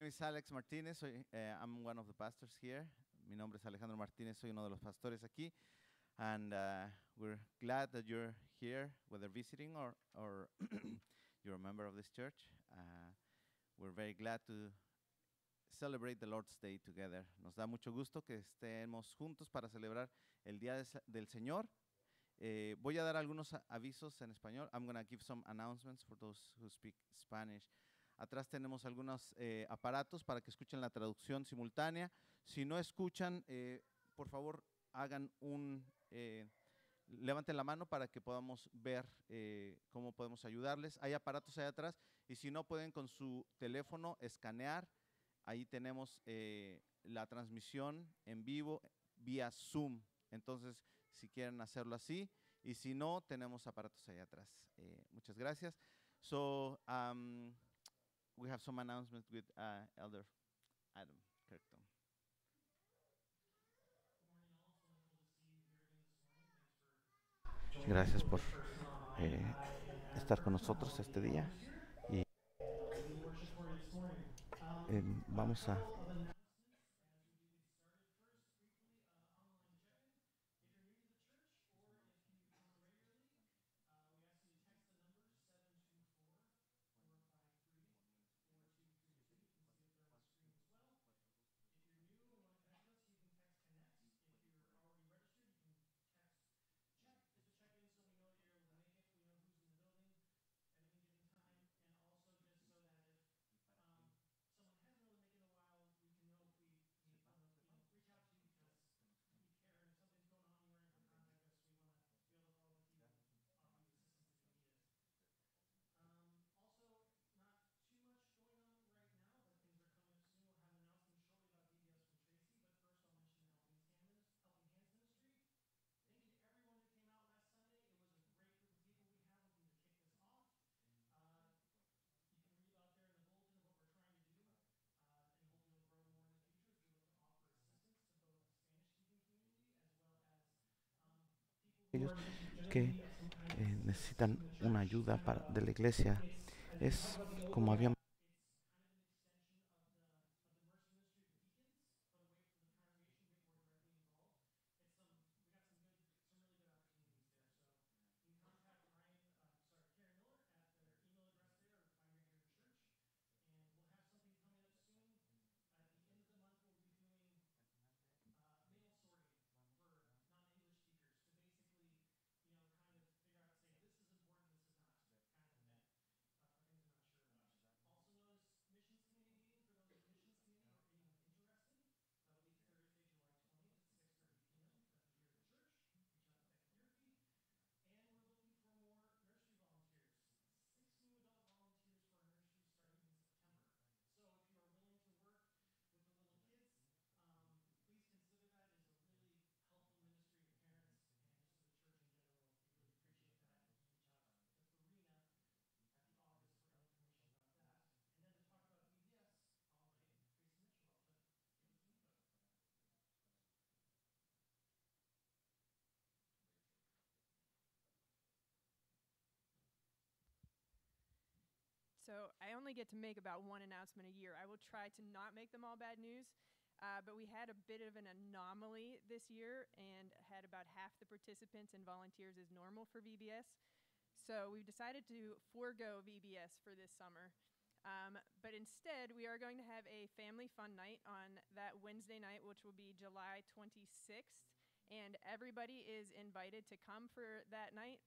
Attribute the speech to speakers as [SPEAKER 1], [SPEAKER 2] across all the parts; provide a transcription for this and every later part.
[SPEAKER 1] name is Alex Martinez. I'm one of the pastors here. Mi nombre es Alejandro Martínez. Soy uno de los pastores aquí. And we're glad that you're here, whether visiting or you're a member of this church. We're very glad to celebrate the Lord's Day together. Nos da mucho gusto que estemos juntos para celebrar el Día del Señor. Voy a dar algunos avisos en español. I'm going to give some announcements for those who speak Spanish. Atrás tenemos algunos aparatos para que escuchen la traducción simultánea. Si no escuchan, por favor, levanten la mano para que podamos ver cómo podemos ayudarles. Hay aparatos allá atrás y si no pueden con su teléfono escanear, ahí tenemos la transmisión en vivo vía Zoom. Entonces, si quieren hacerlo así, y si no, tenemos aparatos allá atrás. Muchas gracias. So, we have some announcements with Elder Adam Kirkton. Gracias por estar con nosotros este día. Y vamos a... Ellos que necesitan una ayuda de la iglesia. Es como habíamos
[SPEAKER 2] So I only get to make about one announcement a year. I will try to not make them all bad news, but we had a bit of an anomaly this year and had about half the participants and volunteers as normal for VBS. So we've decided to forego VBS for this summer. But instead, we are going to have a family fun night on that Wednesday night, which will be July 26th. And everybody is invited to come for that night.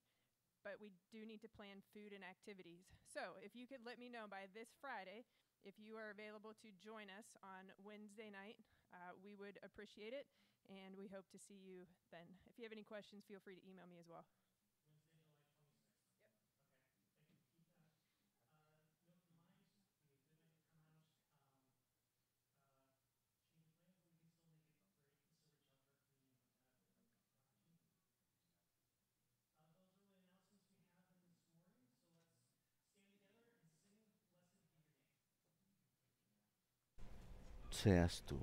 [SPEAKER 2] But we do need to plan food and activities. So if you could let me know by this Friday if you are available to join us on Wednesday night, we would appreciate it, and we hope to see you then. If you have any questions, feel free to email me as well.
[SPEAKER 3] Wednesday, July 26th.
[SPEAKER 2] Yep.
[SPEAKER 3] Okay, thank you. Keep that. Note in mind, we might come out, change plans, but we can still make it great and still reach out to our community and put that opportunity. Those are the announcements we have in this morning, so let's stand together and sing Blessed Be Your Name.
[SPEAKER 1] seas tú.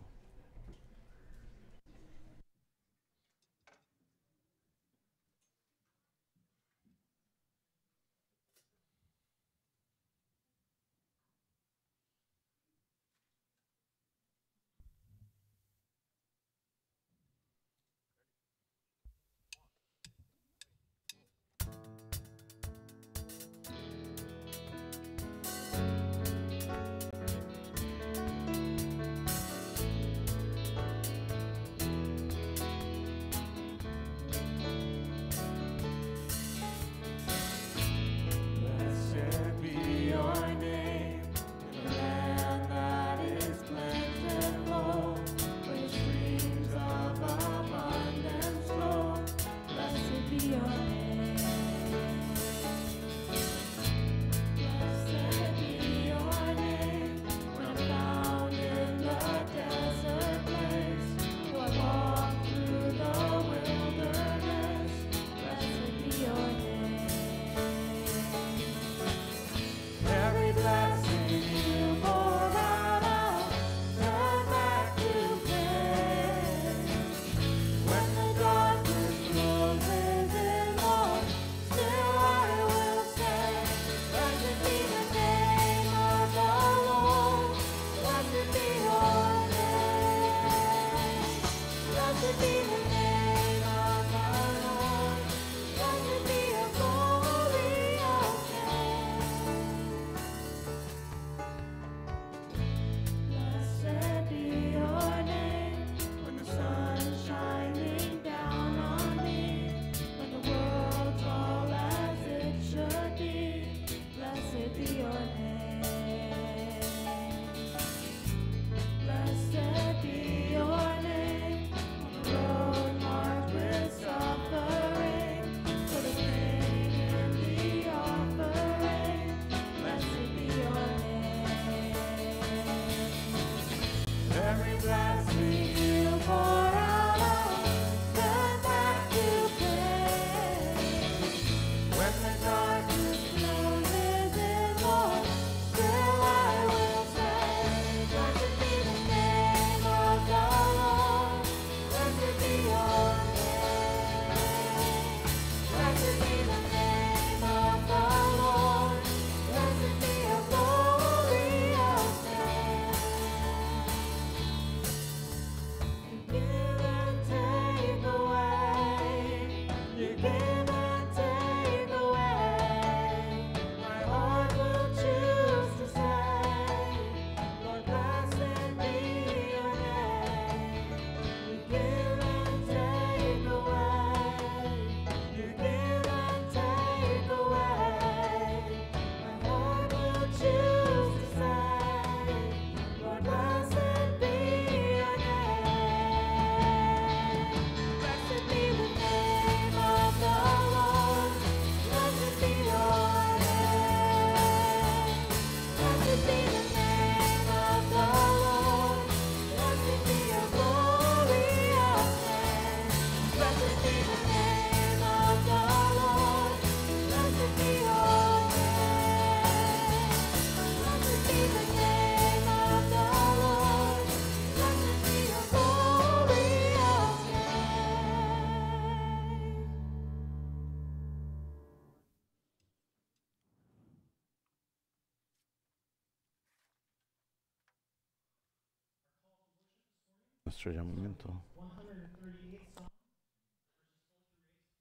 [SPEAKER 1] nuestro llamamiento.
[SPEAKER 3] 138th Psalm, verses 4 through 8.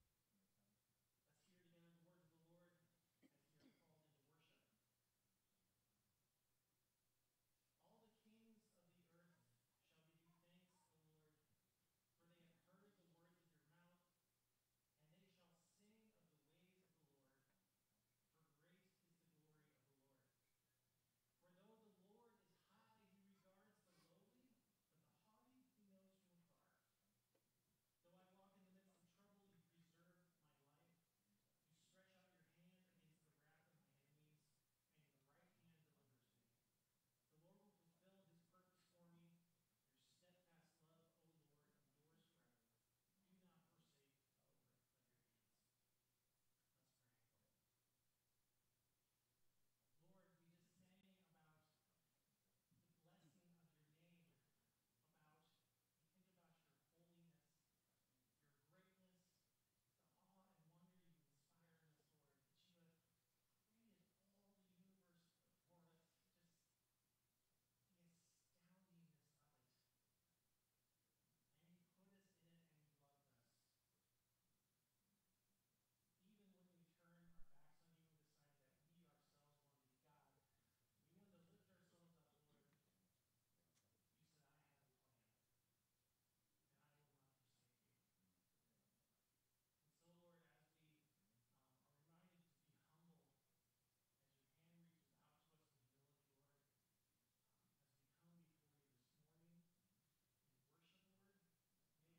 [SPEAKER 3] Let's hear together the words of the Lord as we are called into worship. All the kings of the earth shall give you thanks, O Lord, for they have heard the words of your mouth, and they shall sing of the ways of the Lord, for great is the glory of the Lord. For though the Lord is high, he regards the lowly, but the haughty he knows from afar. Though I walk in the midst of trouble, you preserve my life. You stretch out your hand against the wrath of my enemies, and your right hand delivers me. The Lord will fulfill his purpose for me. Your steadfast love, O Lord, endures forever. Do not forsake the work of your hands. Let's pray. Lord, we just sang about the blessing of your name, about we think about your holiness, your greatness, the awe and wonder you inspire in us, Lord, that you have created all the universe for us, just the astoundingness of it. And you put us in it and you loved us. Even when we turned our backs on you and decided that we ourselves wanted to be God, we wanted to lift ourselves up, Lord. You said, I have a plan, and I will not forsake you. And so, Lord, as we are reminded to be humble, as your hand reaches out to us in humility, Lord, as we come before you this morning in worship,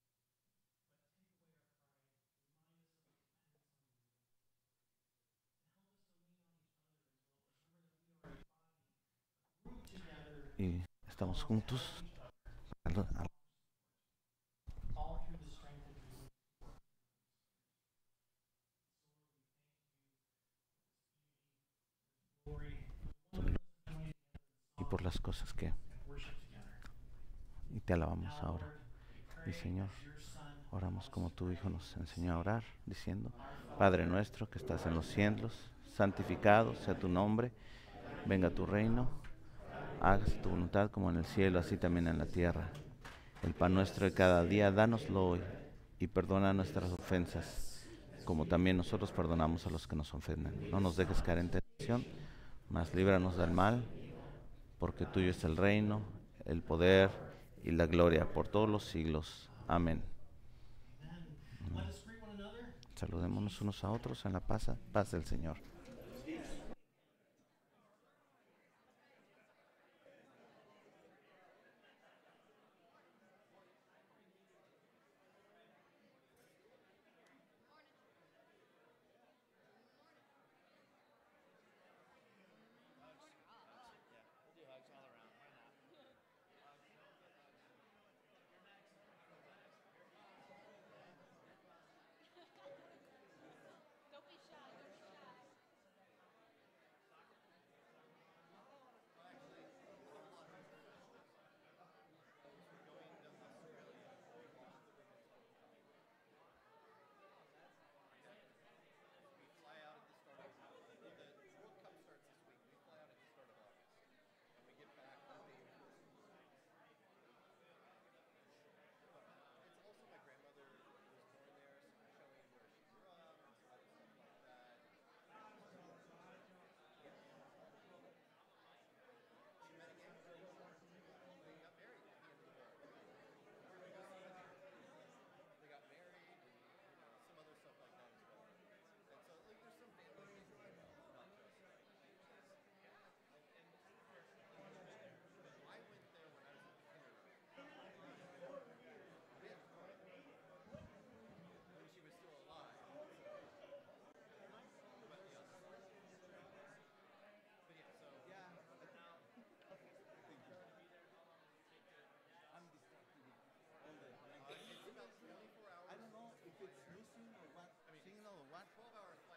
[SPEAKER 3] Lord, may you humble our hearts, Lord. That is a sometimes scary thing to ask, but take away our pride, remind us of our dependence on you, and help us to lean on each other as well. Remember that we are a body, a group together,
[SPEAKER 1] Y estamos
[SPEAKER 3] called to
[SPEAKER 1] juntos
[SPEAKER 3] help each other,
[SPEAKER 1] al-
[SPEAKER 3] all
[SPEAKER 1] al-
[SPEAKER 3] for support, all through the strength of your work through the Holy Spirit. So, Lord, we thank you for this beauty, for this glory, for the wonderfulness of joining together in
[SPEAKER 1] y por
[SPEAKER 3] song
[SPEAKER 1] las cosas que
[SPEAKER 3] and worship together.
[SPEAKER 1] y te alabamos
[SPEAKER 3] Now,
[SPEAKER 1] ahora.
[SPEAKER 3] Lord, we
[SPEAKER 1] Y
[SPEAKER 3] pray
[SPEAKER 1] Señor,
[SPEAKER 3] as your Son
[SPEAKER 1] oramos
[SPEAKER 3] taught us
[SPEAKER 1] como
[SPEAKER 3] to
[SPEAKER 1] tu
[SPEAKER 3] pray
[SPEAKER 1] Hijo
[SPEAKER 3] when
[SPEAKER 1] nos
[SPEAKER 3] we
[SPEAKER 1] enseñó a
[SPEAKER 3] say,
[SPEAKER 1] orar, diciendo,
[SPEAKER 3] Our
[SPEAKER 1] Padre
[SPEAKER 3] Father,
[SPEAKER 1] nuestro que
[SPEAKER 3] who
[SPEAKER 1] estás en
[SPEAKER 3] art
[SPEAKER 1] los
[SPEAKER 3] in
[SPEAKER 1] cielos,
[SPEAKER 3] heaven,
[SPEAKER 1] santificado sea tu nombre, venga tu reino, hágase tu voluntad como en el cielo, así también en la tierra. El pan nuestro de cada día, dánoslo hoy, y perdona nuestras ofensas, como también nosotros perdonamos a los que nos ofenden. No nos dejes caer en tentación, mas líbranos del mal, porque tuyo es el reino, el poder y la gloria por todos los siglos. Amén.
[SPEAKER 3] Amen. Let us greet one another.
[SPEAKER 1] Saludémonos unos a otros en la paz del Señor.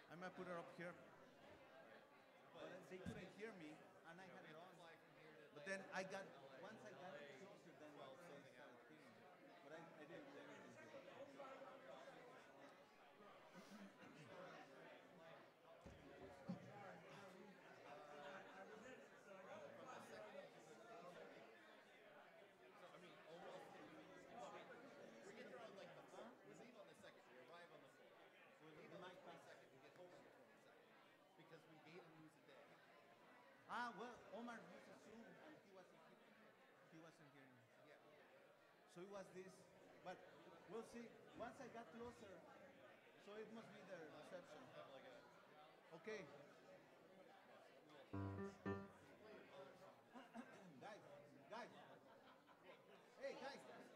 [SPEAKER 1] I might put it up here. But they couldn't hear me, and I had it on. But then once I got it closer, then they started hearing me. But I didn't do anything to it. we was this, but we'll see. Once I got closer, so it must be the reception. Okay. Guys, hey guys.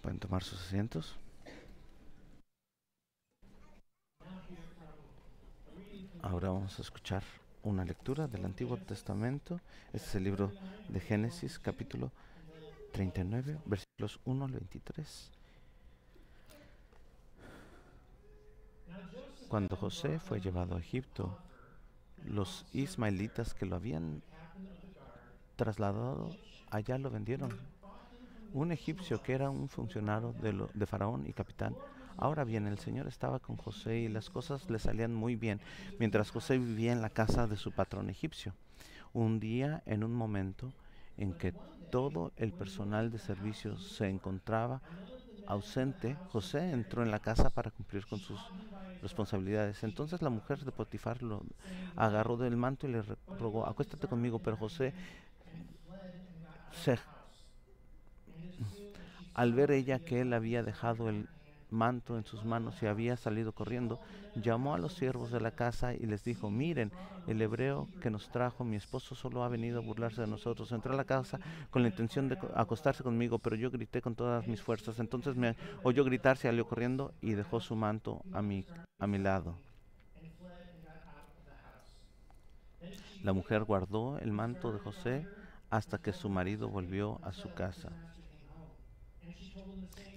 [SPEAKER 1] Pueden tomar sus asientos. Ahora vamos a escuchar una lectura del Antiguo Testamento. Este es el libro de Génesis, capítulo 39, versículos 1 al 23. Cuando José fue llevado a Egipto, los ismaelitas que lo habían trasladado allá lo vendieron. Un egipcio que era un funcionario de Faraón y capitán. Ahora bien, el Señor estaba con José y las cosas le salían muy bien, mientras José vivía en la casa de su patrón egipcio. Un día, en un momento en que todo el personal de servicio se encontraba ausente, José entró en la casa para cumplir con sus responsabilidades. Entonces la mujer de Potifar lo agarró del manto y le rogó, acuéstate conmigo, pero José se al ver ella que él había dejado el manto en sus manos y había salido corriendo, llamó a los siervos de la casa y les dijo, miren, el hebreo que nos trajo, mi esposo solo ha venido a burlarse de nosotros. Entró a la casa con la intención de acostarse conmigo, pero yo grité con todas mis fuerzas. Entonces me oyó gritar, salió corriendo y dejó su manto a mi lado. La mujer guardó el manto de José hasta que su marido volvió a su casa.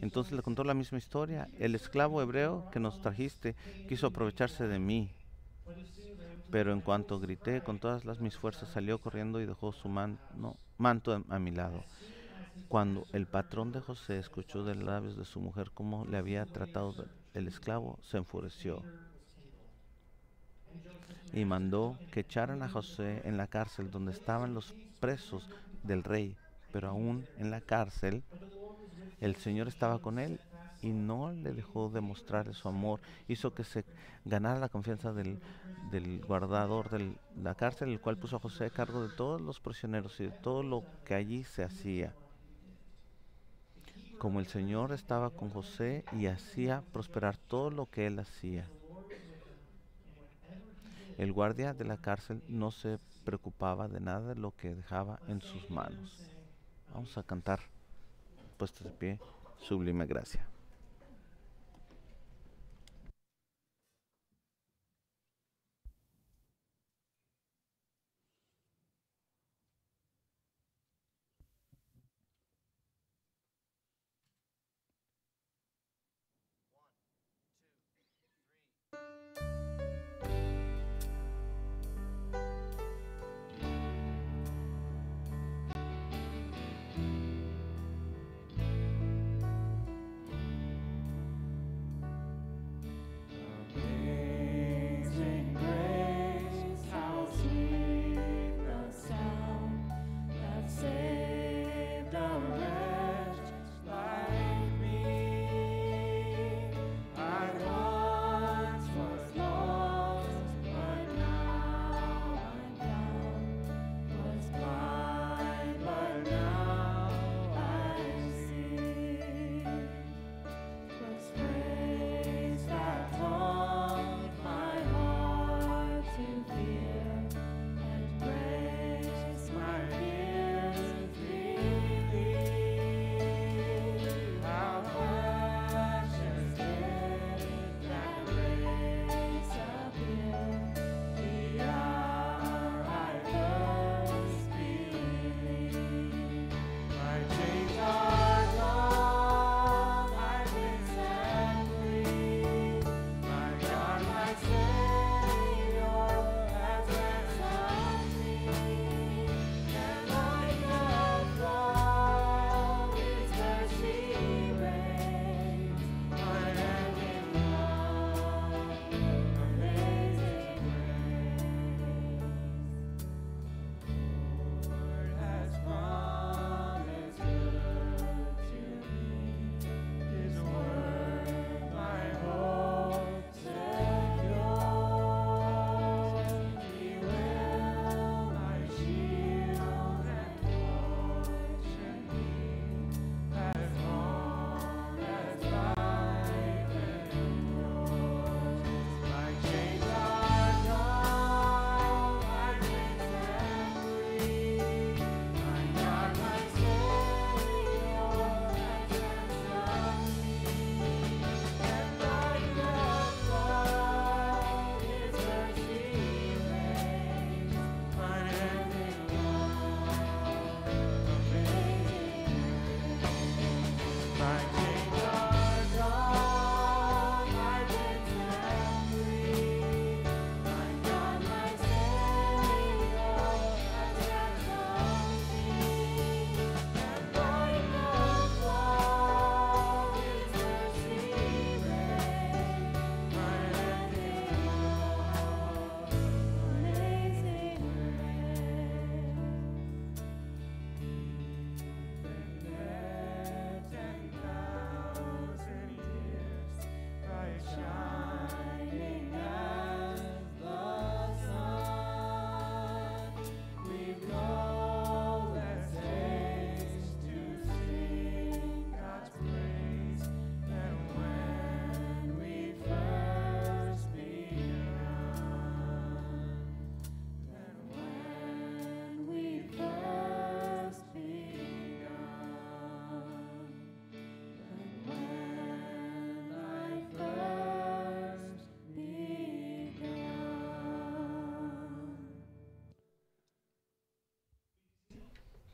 [SPEAKER 1] Entonces le contó la misma historia. El esclavo hebreo que nos trajiste quiso aprovecharse de mí, pero en cuanto grité con todas mis fuerzas salió corriendo y dejó su manto a mi lado. Cuando el patrón de José escuchó de los labios de su mujer cómo le había tratado el esclavo, se enfureció y mandó que echaran a José en la cárcel donde estaban los presos del rey. Pero aún en la cárcel el Señor estaba con él y no le dejó de mostrarle su amor. Hizo que se ganara la confianza del guardador de la cárcel, el cual puso a José a cargo de todos los prisioneros y de todo lo que allí se hacía. Como el Señor estaba con José y hacía prosperar todo lo que él hacía. El guardia de la cárcel no se preocupaba de nada de lo que dejaba en sus manos. Vamos a cantar, puestos de pie, Sublime Gracia.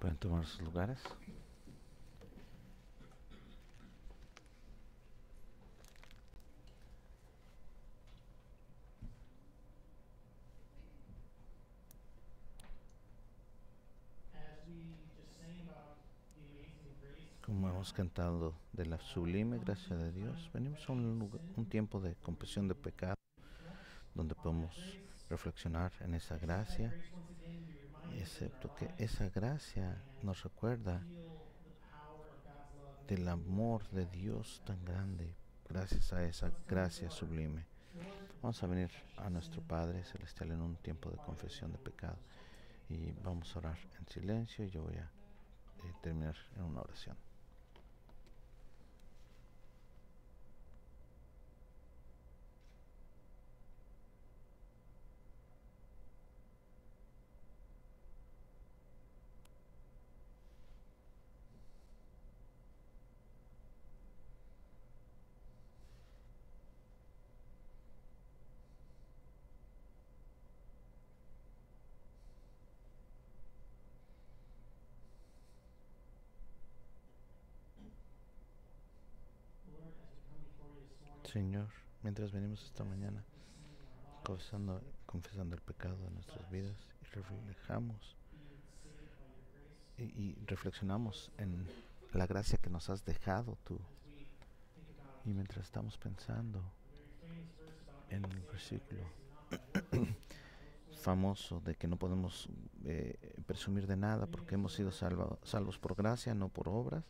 [SPEAKER 1] Pueden tomar sus lugares.
[SPEAKER 3] As we just sang about the amazing grace
[SPEAKER 1] Como hemos cantado de la sublime gracia de Dios, venimos a un tiempo de confesión de pecado, donde podemos reflexionar en esa
[SPEAKER 3] except that
[SPEAKER 1] gracia,
[SPEAKER 3] grace once again be reminded of
[SPEAKER 1] excepto
[SPEAKER 3] our
[SPEAKER 1] que
[SPEAKER 3] lives
[SPEAKER 1] esa gracia
[SPEAKER 3] and
[SPEAKER 1] nos recuerda
[SPEAKER 3] feel the power of God's love and
[SPEAKER 1] del
[SPEAKER 3] the glory
[SPEAKER 1] amor
[SPEAKER 3] of
[SPEAKER 1] de
[SPEAKER 3] God because
[SPEAKER 1] Dios
[SPEAKER 3] of that
[SPEAKER 1] tan
[SPEAKER 3] grace.
[SPEAKER 1] grande, gracias a
[SPEAKER 3] So
[SPEAKER 1] esa
[SPEAKER 3] let's come
[SPEAKER 1] gracia
[SPEAKER 3] before
[SPEAKER 1] sublime.
[SPEAKER 3] our Lord
[SPEAKER 1] Vamos a
[SPEAKER 3] in
[SPEAKER 1] venir a
[SPEAKER 3] confession
[SPEAKER 1] nuestro
[SPEAKER 3] sin
[SPEAKER 1] Padre
[SPEAKER 3] or
[SPEAKER 1] Celestial en un
[SPEAKER 3] being
[SPEAKER 1] tiempo de
[SPEAKER 3] quiet
[SPEAKER 1] confesión de
[SPEAKER 3] while we
[SPEAKER 1] pecado
[SPEAKER 3] close our prayer.
[SPEAKER 1] y vamos a orar en silencio y yo voy a terminar en una oración.
[SPEAKER 3] Lord, as we come before you this morning,
[SPEAKER 1] Señor, mientras venimos esta
[SPEAKER 3] confessing
[SPEAKER 1] mañana
[SPEAKER 3] the sin in our lives,
[SPEAKER 1] confesando el pecado de nuestras vidas y reflejamos
[SPEAKER 3] being saved by your grace,
[SPEAKER 1] y reflexionamos en la gracia que nos has dejado tú.
[SPEAKER 3] as we think about
[SPEAKER 1] Y mientras estamos pensando
[SPEAKER 3] the very famous verse about
[SPEAKER 1] en
[SPEAKER 3] being
[SPEAKER 1] el
[SPEAKER 3] saved by
[SPEAKER 1] versículo
[SPEAKER 3] grace and not by works, we cannot boast for.
[SPEAKER 1] famoso de que no podemos presumir de nada porque hemos sido salvos por gracia, no por obras,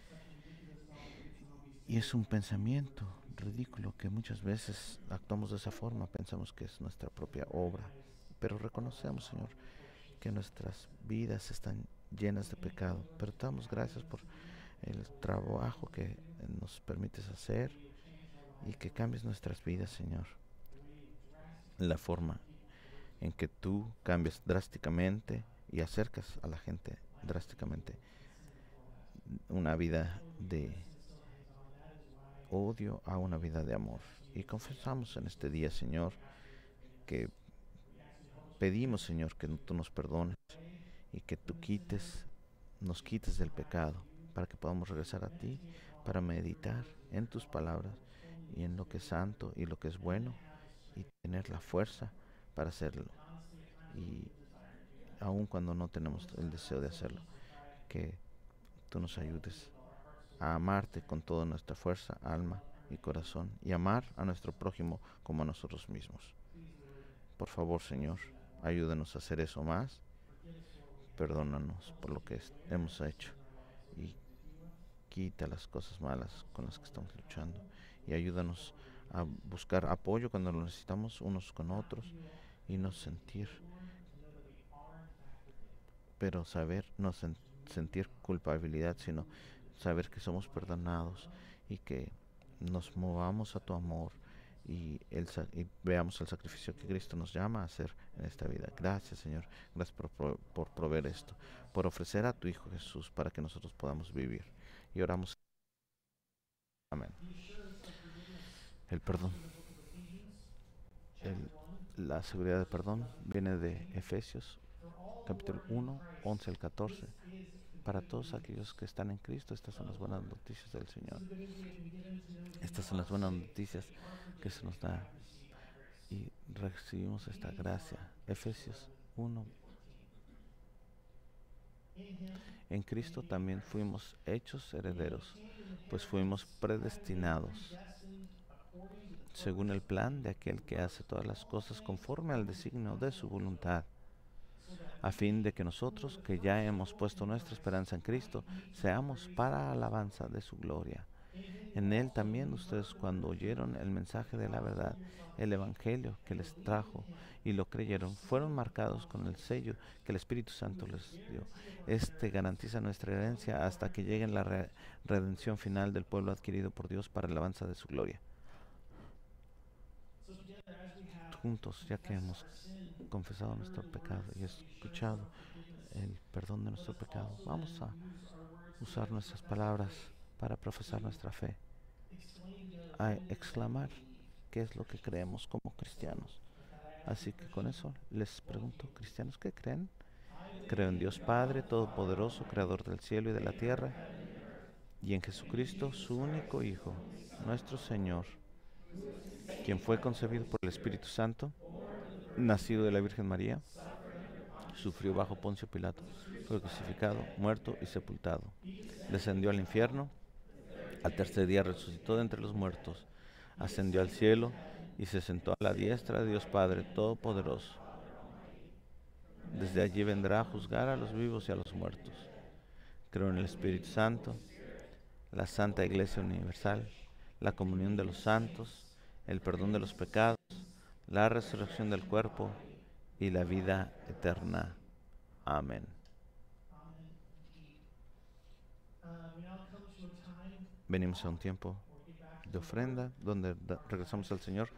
[SPEAKER 3] Such a ridiculous thought that we somehow be
[SPEAKER 1] y es
[SPEAKER 3] saved
[SPEAKER 1] un
[SPEAKER 3] by works
[SPEAKER 1] pensamiento
[SPEAKER 3] and be saved.
[SPEAKER 1] ridículo que muchas veces actuamos de esa forma, pensamos que es nuestra
[SPEAKER 3] So
[SPEAKER 1] propia
[SPEAKER 3] Lord,
[SPEAKER 1] obra,
[SPEAKER 3] as
[SPEAKER 1] pero
[SPEAKER 3] our lives
[SPEAKER 1] reconocemos,
[SPEAKER 3] are
[SPEAKER 1] Señor,
[SPEAKER 3] reproached
[SPEAKER 1] que
[SPEAKER 3] and
[SPEAKER 1] nuestras vidas están llenas de
[SPEAKER 3] thank you,
[SPEAKER 1] pecado,
[SPEAKER 3] Lord,
[SPEAKER 1] pero
[SPEAKER 3] that
[SPEAKER 1] te
[SPEAKER 3] you
[SPEAKER 1] damos
[SPEAKER 3] have
[SPEAKER 1] gracias
[SPEAKER 3] given us
[SPEAKER 1] por
[SPEAKER 3] to you,
[SPEAKER 1] el
[SPEAKER 3] the Holy Spirit
[SPEAKER 1] trabajo
[SPEAKER 3] comes
[SPEAKER 1] que
[SPEAKER 3] to you,
[SPEAKER 1] nos permites
[SPEAKER 3] that
[SPEAKER 1] hacer
[SPEAKER 3] you change our
[SPEAKER 1] y
[SPEAKER 3] lives,
[SPEAKER 1] que
[SPEAKER 3] Lord,
[SPEAKER 1] cambies nuestras vidas, Señor,
[SPEAKER 3] the way you drastically
[SPEAKER 1] la
[SPEAKER 3] turn
[SPEAKER 1] forma
[SPEAKER 3] people towards you.
[SPEAKER 1] en que tú cambias drásticamente y acercas a la gente
[SPEAKER 3] Lives of
[SPEAKER 1] drásticamente
[SPEAKER 3] evil and sin before that.
[SPEAKER 1] una vida
[SPEAKER 3] Lord, we know
[SPEAKER 1] de
[SPEAKER 3] that sin still hangs on. That is why
[SPEAKER 1] odio a una vida de
[SPEAKER 3] we
[SPEAKER 1] amor.
[SPEAKER 3] confess to
[SPEAKER 1] Y
[SPEAKER 3] you this day that we
[SPEAKER 1] confesamos en
[SPEAKER 3] do
[SPEAKER 1] este
[SPEAKER 3] still
[SPEAKER 1] día,
[SPEAKER 3] sin.
[SPEAKER 1] Señor,
[SPEAKER 3] We ask for your forgiveness.
[SPEAKER 1] que
[SPEAKER 3] We ask you to help us
[SPEAKER 1] pedimos,
[SPEAKER 3] repent,
[SPEAKER 1] Señor, que tú nos perdones
[SPEAKER 3] to pray
[SPEAKER 1] y que tú
[SPEAKER 3] when we sin,
[SPEAKER 1] nos
[SPEAKER 3] to
[SPEAKER 1] quites del
[SPEAKER 3] come back to
[SPEAKER 1] pecado,
[SPEAKER 3] you,
[SPEAKER 1] para que podamos
[SPEAKER 3] to
[SPEAKER 1] regresar a ti,
[SPEAKER 3] meditate upon
[SPEAKER 1] para
[SPEAKER 3] your
[SPEAKER 1] meditar
[SPEAKER 3] words and
[SPEAKER 1] en
[SPEAKER 3] your
[SPEAKER 1] tus
[SPEAKER 3] laws and
[SPEAKER 1] palabras
[SPEAKER 3] what is holy
[SPEAKER 1] y
[SPEAKER 3] and
[SPEAKER 1] en
[SPEAKER 3] what's
[SPEAKER 1] lo que es
[SPEAKER 3] good,
[SPEAKER 1] santo y lo que es
[SPEAKER 3] and then to
[SPEAKER 1] bueno
[SPEAKER 3] have the
[SPEAKER 1] y
[SPEAKER 3] strength to
[SPEAKER 1] tener
[SPEAKER 3] do
[SPEAKER 1] la
[SPEAKER 3] it.
[SPEAKER 1] fuerza para hacerlo.
[SPEAKER 3] And honestly, at times when we
[SPEAKER 1] Y
[SPEAKER 3] even desire to do that,
[SPEAKER 1] aun cuando no tenemos
[SPEAKER 3] moments
[SPEAKER 1] el
[SPEAKER 3] like
[SPEAKER 1] deseo de
[SPEAKER 3] last
[SPEAKER 1] hacerlo,
[SPEAKER 3] Sunday, so
[SPEAKER 1] que tú nos
[SPEAKER 3] try to do
[SPEAKER 1] ayudes
[SPEAKER 3] with all our heart, soul,
[SPEAKER 1] a
[SPEAKER 3] mind, and
[SPEAKER 1] amarte con
[SPEAKER 3] strength,
[SPEAKER 1] toda nuestra fuerza,
[SPEAKER 3] to
[SPEAKER 1] alma
[SPEAKER 3] love our
[SPEAKER 1] y
[SPEAKER 3] neighbor
[SPEAKER 1] corazón y
[SPEAKER 3] as
[SPEAKER 1] amar a nuestro
[SPEAKER 3] ourselves.
[SPEAKER 1] prójimo como a nosotros mismos.
[SPEAKER 3] Please, Lord,
[SPEAKER 1] Por favor,
[SPEAKER 3] help us
[SPEAKER 1] Señor,
[SPEAKER 3] do that more.
[SPEAKER 1] ayúdanos a hacer eso más.
[SPEAKER 3] Forgive us for what we have done.
[SPEAKER 1] Perdónanos
[SPEAKER 3] Help
[SPEAKER 1] por
[SPEAKER 3] us
[SPEAKER 1] lo
[SPEAKER 3] to
[SPEAKER 1] que
[SPEAKER 3] be aware of
[SPEAKER 1] hemos
[SPEAKER 3] the
[SPEAKER 1] hecho
[SPEAKER 3] sin in our lives that we
[SPEAKER 1] y
[SPEAKER 3] need to deal with.
[SPEAKER 1] quita las cosas malas
[SPEAKER 3] Help us
[SPEAKER 1] con
[SPEAKER 3] to
[SPEAKER 1] las que
[SPEAKER 3] know
[SPEAKER 1] estamos
[SPEAKER 3] when it's
[SPEAKER 1] luchando
[SPEAKER 3] possible
[SPEAKER 1] y
[SPEAKER 3] to
[SPEAKER 1] ayúdanos
[SPEAKER 3] support where we
[SPEAKER 1] a
[SPEAKER 3] need it.
[SPEAKER 1] buscar apoyo cuando lo necesitamos unos con
[SPEAKER 3] Not
[SPEAKER 1] otros
[SPEAKER 3] feel
[SPEAKER 1] y no
[SPEAKER 3] guilty to do
[SPEAKER 1] sentir,
[SPEAKER 3] it, Lord, and to know that we are in fact forgiven.
[SPEAKER 1] pero saber no
[SPEAKER 3] To move
[SPEAKER 1] sentir culpabilidad,
[SPEAKER 3] and
[SPEAKER 1] sino
[SPEAKER 3] move into
[SPEAKER 1] saber que
[SPEAKER 3] a
[SPEAKER 1] somos
[SPEAKER 3] life of your
[SPEAKER 1] perdonados
[SPEAKER 3] love
[SPEAKER 1] y que
[SPEAKER 3] and to
[SPEAKER 1] nos
[SPEAKER 3] the works you
[SPEAKER 1] movamos a
[SPEAKER 3] set
[SPEAKER 1] tu
[SPEAKER 3] before
[SPEAKER 1] amor
[SPEAKER 3] us to do in this
[SPEAKER 1] y,
[SPEAKER 3] life.
[SPEAKER 1] y veamos el
[SPEAKER 3] Thank
[SPEAKER 1] sacrificio
[SPEAKER 3] you,
[SPEAKER 1] que
[SPEAKER 3] Lord,
[SPEAKER 1] Cristo nos llama a hacer en
[SPEAKER 3] as you
[SPEAKER 1] esta vida.
[SPEAKER 3] provide for
[SPEAKER 1] Gracias,
[SPEAKER 3] us
[SPEAKER 1] Señor.
[SPEAKER 3] lives.
[SPEAKER 1] Gracias por
[SPEAKER 3] Offer
[SPEAKER 1] proveer
[SPEAKER 3] your
[SPEAKER 1] esto,
[SPEAKER 3] Son for us.
[SPEAKER 1] por ofrecer a tu Hijo Jesús para que nosotros podamos vivir. Y oramos. Amén.
[SPEAKER 3] The assurance of forgiveness
[SPEAKER 1] El
[SPEAKER 3] comes
[SPEAKER 1] perdón,
[SPEAKER 3] from the book of Ephesians, chapter 1,
[SPEAKER 1] la seguridad de
[SPEAKER 3] verses
[SPEAKER 1] perdón
[SPEAKER 3] 11 through
[SPEAKER 1] viene de
[SPEAKER 3] 14.
[SPEAKER 1] Efesios
[SPEAKER 3] For all who
[SPEAKER 1] capítulo
[SPEAKER 3] are in
[SPEAKER 1] 1,
[SPEAKER 3] Christ,
[SPEAKER 1] 11 al 14.
[SPEAKER 3] this is the
[SPEAKER 1] Para
[SPEAKER 3] good
[SPEAKER 1] todos aquellos
[SPEAKER 3] news
[SPEAKER 1] que están en Cristo, estas son
[SPEAKER 3] of
[SPEAKER 1] las
[SPEAKER 3] the
[SPEAKER 1] buenas
[SPEAKER 3] Lord.
[SPEAKER 1] noticias del
[SPEAKER 3] This
[SPEAKER 1] Señor.
[SPEAKER 3] is the good news we get to be given to know that
[SPEAKER 1] Estas
[SPEAKER 3] you
[SPEAKER 1] son
[SPEAKER 3] are
[SPEAKER 1] las buenas
[SPEAKER 3] saved,
[SPEAKER 1] noticias
[SPEAKER 3] that you are
[SPEAKER 1] que
[SPEAKER 3] forgiven,
[SPEAKER 1] se
[SPEAKER 3] that
[SPEAKER 1] nos
[SPEAKER 3] you
[SPEAKER 1] da
[SPEAKER 3] have received that grace.
[SPEAKER 1] y recibimos esta
[SPEAKER 3] Ephesians 1,
[SPEAKER 1] gracia.
[SPEAKER 3] verses
[SPEAKER 1] Efesios
[SPEAKER 3] 11
[SPEAKER 1] 1.
[SPEAKER 3] through 14. In him
[SPEAKER 1] En
[SPEAKER 3] we
[SPEAKER 1] Cristo
[SPEAKER 3] became
[SPEAKER 1] también
[SPEAKER 3] heirs,
[SPEAKER 1] fuimos hechos
[SPEAKER 3] we have
[SPEAKER 1] herederos,
[SPEAKER 3] obtained an
[SPEAKER 1] pues fuimos
[SPEAKER 3] inheritance, having been
[SPEAKER 1] predestinados
[SPEAKER 3] predestined according to the
[SPEAKER 1] según
[SPEAKER 3] purpose
[SPEAKER 1] el
[SPEAKER 3] of him
[SPEAKER 1] plan de aquel que
[SPEAKER 3] who
[SPEAKER 1] hace
[SPEAKER 3] works
[SPEAKER 1] todas las
[SPEAKER 3] all
[SPEAKER 1] cosas
[SPEAKER 3] things
[SPEAKER 1] conforme al
[SPEAKER 3] according to the
[SPEAKER 1] designio de
[SPEAKER 3] counsel
[SPEAKER 1] su
[SPEAKER 3] of his will,
[SPEAKER 1] voluntad,
[SPEAKER 3] so that
[SPEAKER 1] a fin de
[SPEAKER 3] we,
[SPEAKER 1] que
[SPEAKER 3] who were
[SPEAKER 1] nosotros,
[SPEAKER 3] the
[SPEAKER 1] que ya
[SPEAKER 3] first to
[SPEAKER 1] hemos
[SPEAKER 3] hope
[SPEAKER 1] puesto
[SPEAKER 3] in
[SPEAKER 1] nuestra
[SPEAKER 3] Christ,
[SPEAKER 1] esperanza en
[SPEAKER 3] might
[SPEAKER 1] Cristo,
[SPEAKER 3] meet the
[SPEAKER 1] seamos
[SPEAKER 3] praise of
[SPEAKER 1] para
[SPEAKER 3] his
[SPEAKER 1] alabanza
[SPEAKER 3] glory.
[SPEAKER 1] de su gloria.
[SPEAKER 3] In him
[SPEAKER 1] En Él
[SPEAKER 3] also
[SPEAKER 1] también
[SPEAKER 3] you heard
[SPEAKER 1] ustedes,
[SPEAKER 3] the word
[SPEAKER 1] cuando
[SPEAKER 3] of
[SPEAKER 1] oyeron
[SPEAKER 3] truth,
[SPEAKER 1] el mensaje
[SPEAKER 3] the
[SPEAKER 1] de la
[SPEAKER 3] gospel
[SPEAKER 1] verdad,
[SPEAKER 3] of your
[SPEAKER 1] el
[SPEAKER 3] salvation,
[SPEAKER 1] Evangelio que
[SPEAKER 3] and
[SPEAKER 1] les
[SPEAKER 3] believed in
[SPEAKER 1] trajo
[SPEAKER 3] him,
[SPEAKER 1] y lo
[SPEAKER 3] were
[SPEAKER 1] creyeron, fueron
[SPEAKER 3] sealed with the
[SPEAKER 1] marcados con
[SPEAKER 3] promised
[SPEAKER 1] el
[SPEAKER 3] Holy
[SPEAKER 1] sello
[SPEAKER 3] Spirit,
[SPEAKER 1] que el Espíritu
[SPEAKER 3] who
[SPEAKER 1] Santo
[SPEAKER 3] is the
[SPEAKER 1] les dio.
[SPEAKER 3] guarantee of our
[SPEAKER 1] Este
[SPEAKER 3] inheritance
[SPEAKER 1] garantiza nuestra
[SPEAKER 3] until
[SPEAKER 1] herencia
[SPEAKER 3] our
[SPEAKER 1] hasta que llegue la
[SPEAKER 3] redemption of
[SPEAKER 1] redención
[SPEAKER 3] grace.
[SPEAKER 1] final del pueblo adquirido por Dios para alabanza de su gloria.
[SPEAKER 3] So together, as we have
[SPEAKER 1] Juntos, ya que
[SPEAKER 3] confessed
[SPEAKER 1] hemos
[SPEAKER 3] our sin
[SPEAKER 1] confesado
[SPEAKER 3] and
[SPEAKER 1] nuestro
[SPEAKER 3] heard the
[SPEAKER 1] pecado
[SPEAKER 3] words
[SPEAKER 1] y
[SPEAKER 3] of the assurance of
[SPEAKER 1] escuchado
[SPEAKER 3] our forgiveness,
[SPEAKER 1] el perdón de
[SPEAKER 3] let
[SPEAKER 1] nuestro
[SPEAKER 3] us
[SPEAKER 1] pecado,
[SPEAKER 3] also
[SPEAKER 1] vamos
[SPEAKER 3] then
[SPEAKER 1] a
[SPEAKER 3] use our words
[SPEAKER 1] usar
[SPEAKER 3] together to
[SPEAKER 1] nuestras
[SPEAKER 3] profess our
[SPEAKER 1] palabras
[SPEAKER 3] faith,
[SPEAKER 1] para profesar
[SPEAKER 3] to
[SPEAKER 1] nuestra fe,
[SPEAKER 3] exclaim together
[SPEAKER 1] a
[SPEAKER 3] what it is that we
[SPEAKER 1] exclamar
[SPEAKER 3] believe
[SPEAKER 1] qué
[SPEAKER 3] as
[SPEAKER 1] es lo que
[SPEAKER 3] Christians.
[SPEAKER 1] creemos como
[SPEAKER 3] So,
[SPEAKER 1] cristianos.
[SPEAKER 3] with that, I ask you,
[SPEAKER 1] Así que con
[SPEAKER 3] Christian,
[SPEAKER 1] eso les
[SPEAKER 3] what do
[SPEAKER 1] pregunto,
[SPEAKER 3] you believe?
[SPEAKER 1] cristianos, ¿qué creen?
[SPEAKER 3] I
[SPEAKER 1] Creo en Dios Padre Todopoderoso, Creador del cielo y de la tierra, y en Jesucristo, su único Hijo, nuestro Señor, quien fue concebido por el Espíritu Santo, nacido de la Virgen María, sufrió bajo Poncio Pilato, fue crucificado, muerto y sepultado. Descendió al infierno, al tercer día resucitó de entre los muertos, ascendió al cielo y se sentó a la diestra de Dios Padre Todopoderoso. Desde allí vendrá a juzgar a los vivos y a los muertos. Creo en el Espíritu Santo, la Santa Iglesia Universal, la comunión de los santos, el perdón de los pecados, la resurrección del cuerpo y la vida eterna. Amén.
[SPEAKER 3] We now come to a time
[SPEAKER 1] Venimos a un tiempo
[SPEAKER 3] where we get back to
[SPEAKER 1] de
[SPEAKER 3] the Lord.
[SPEAKER 1] ofrenda donde regresamos al Señor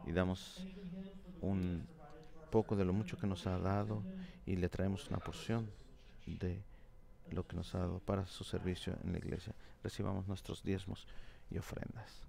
[SPEAKER 1] y damos
[SPEAKER 3] Thanking Him for the
[SPEAKER 1] un
[SPEAKER 3] He's provided for us.
[SPEAKER 1] poco de lo mucho que nos ha dado y le traemos una porción de lo que nos ha dado para su servicio en la iglesia. Recibamos nuestros diezmos y ofrendas.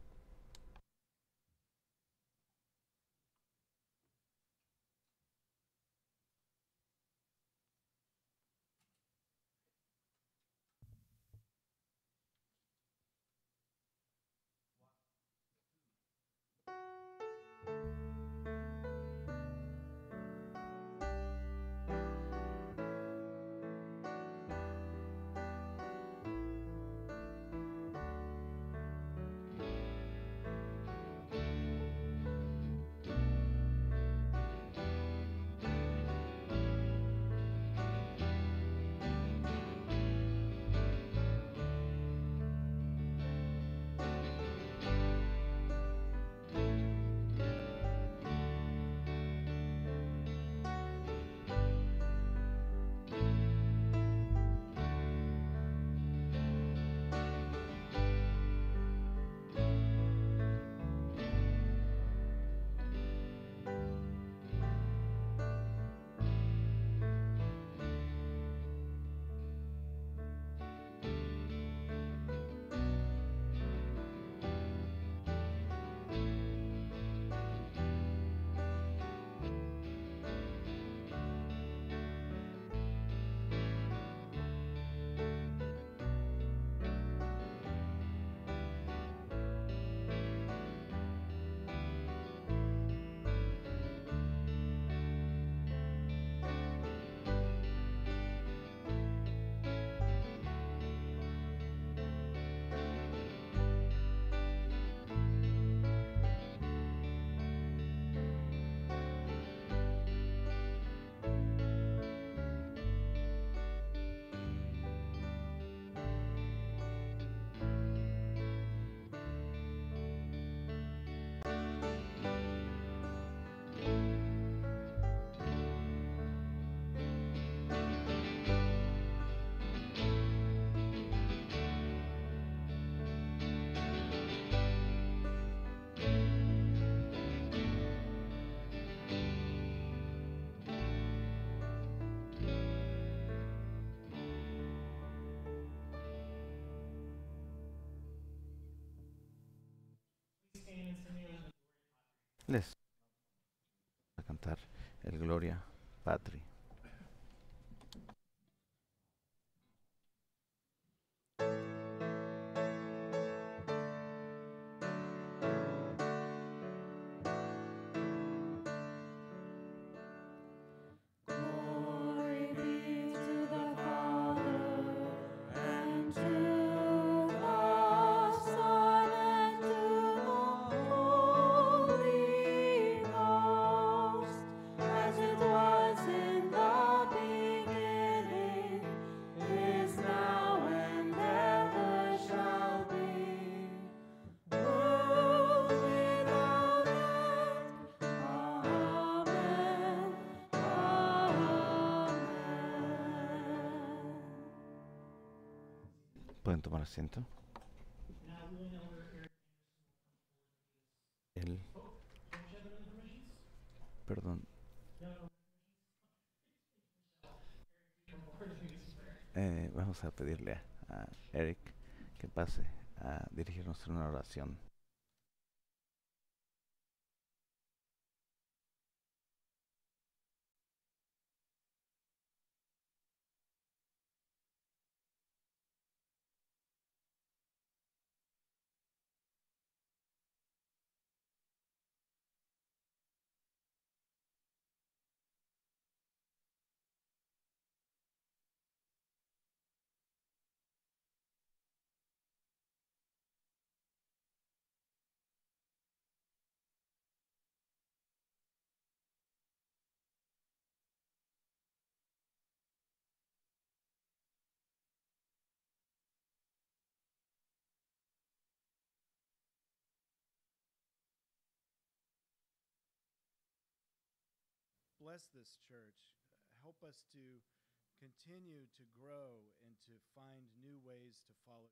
[SPEAKER 1] Les voy a cantar el Gloria Patri.
[SPEAKER 4] Glory be to the Father, and to the Son, and to the Holy Ghost, as it was in the beginning, is now, and ever shall be, world without end. Amen.
[SPEAKER 1] ¿Pueden tomar asiento? El, perdón. Vamos a pedirle a Eric que pase a dirigirnos en una oración.
[SPEAKER 5] bless this church. Help us to continue to grow and to find new ways to follow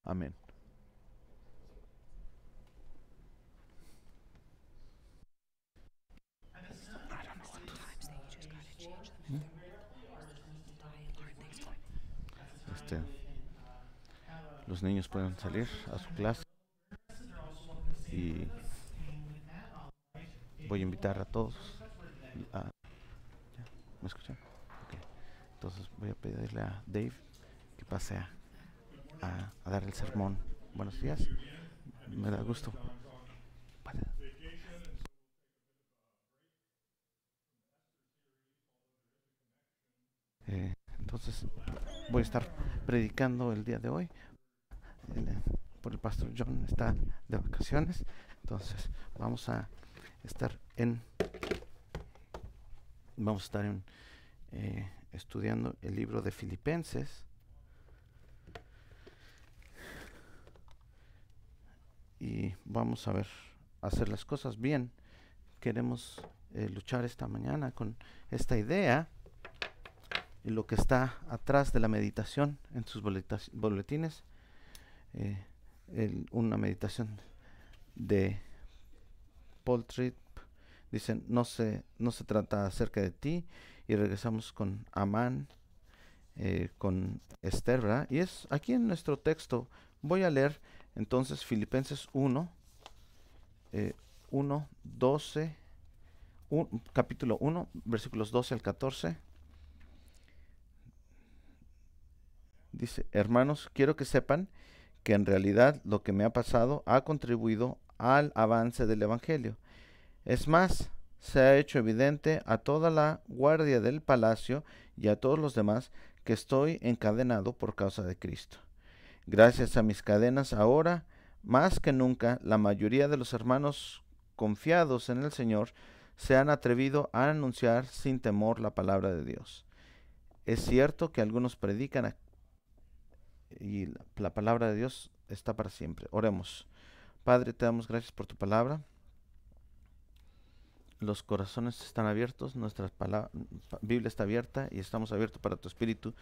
[SPEAKER 1] Amén. Los niños pueden salir a su clase y voy a invitar a todos ¿me escuchan? Okay. Entonces voy a pedirle a Dave que pase a dar el sermón. Buenos días, me da gusto. Entonces voy a estar predicando el día de hoy. Por el pastor John está de vacaciones, entonces vamos a estar estudiando el libro de Filipenses, y vamos a ver, hacer las cosas bien. Queremos luchar esta mañana con esta idea y lo que está atrás de la meditación en sus boletines. Una meditación de Paul Tripp. Dicen, no se trata acerca de ti, y regresamos con Amán, con Esther, ¿verdad? Y es aquí en nuestro texto. Voy a leer entonces Filipenses 1, 12, capítulo 1, versículos 12 al 14. Dice, hermanos, quiero que sepan que en realidad lo que me ha pasado ha contribuido al avance del Evangelio. Es más, se ha hecho evidente a toda la guardia del palacio y a todos los demás que estoy encadenado por causa de Cristo. Gracias a mis cadenas ahora, más que nunca, la mayoría de los hermanos confiados en el Señor se han atrevido a anunciar sin temor la palabra de Dios. Es cierto que algunos predican y la palabra de Dios está para siempre. Oremos. Padre, te damos gracias por tu palabra. Los corazones están abiertos, nuestra Biblia está abierta y estamos abiertos para tu Espíritu.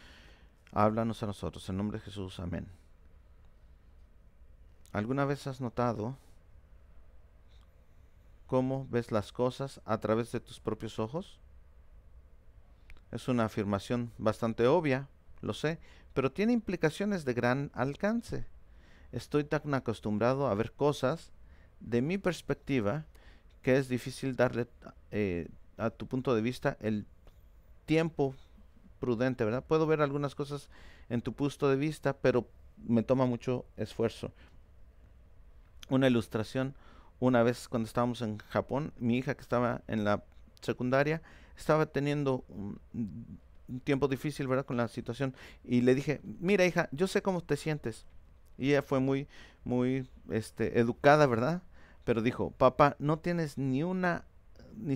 [SPEAKER 1] Háblanos a nosotros, en nombre de Jesús, amén. ¿Alguna vez has notado cómo ves las cosas a través de tus propios ojos? Es una afirmación bastante obvia, lo sé, pero tiene implicaciones de gran alcance. Estoy tan acostumbrado a ver cosas de mi perspectiva que es difícil darle a tu punto de vista el tiempo prudente, ¿verdad? Puedo ver algunas cosas en tu punto de vista, pero me toma mucho esfuerzo. Una ilustración, una vez cuando estábamos en Japón, mi hija, que estaba en la secundaria, estaba teniendo un tiempo difícil, ¿verdad?, con la situación, y le dije, mira, hija, yo sé cómo te sientes. Y ella fue muy educada, ¿verdad? Pero dijo, papá, no tienes ni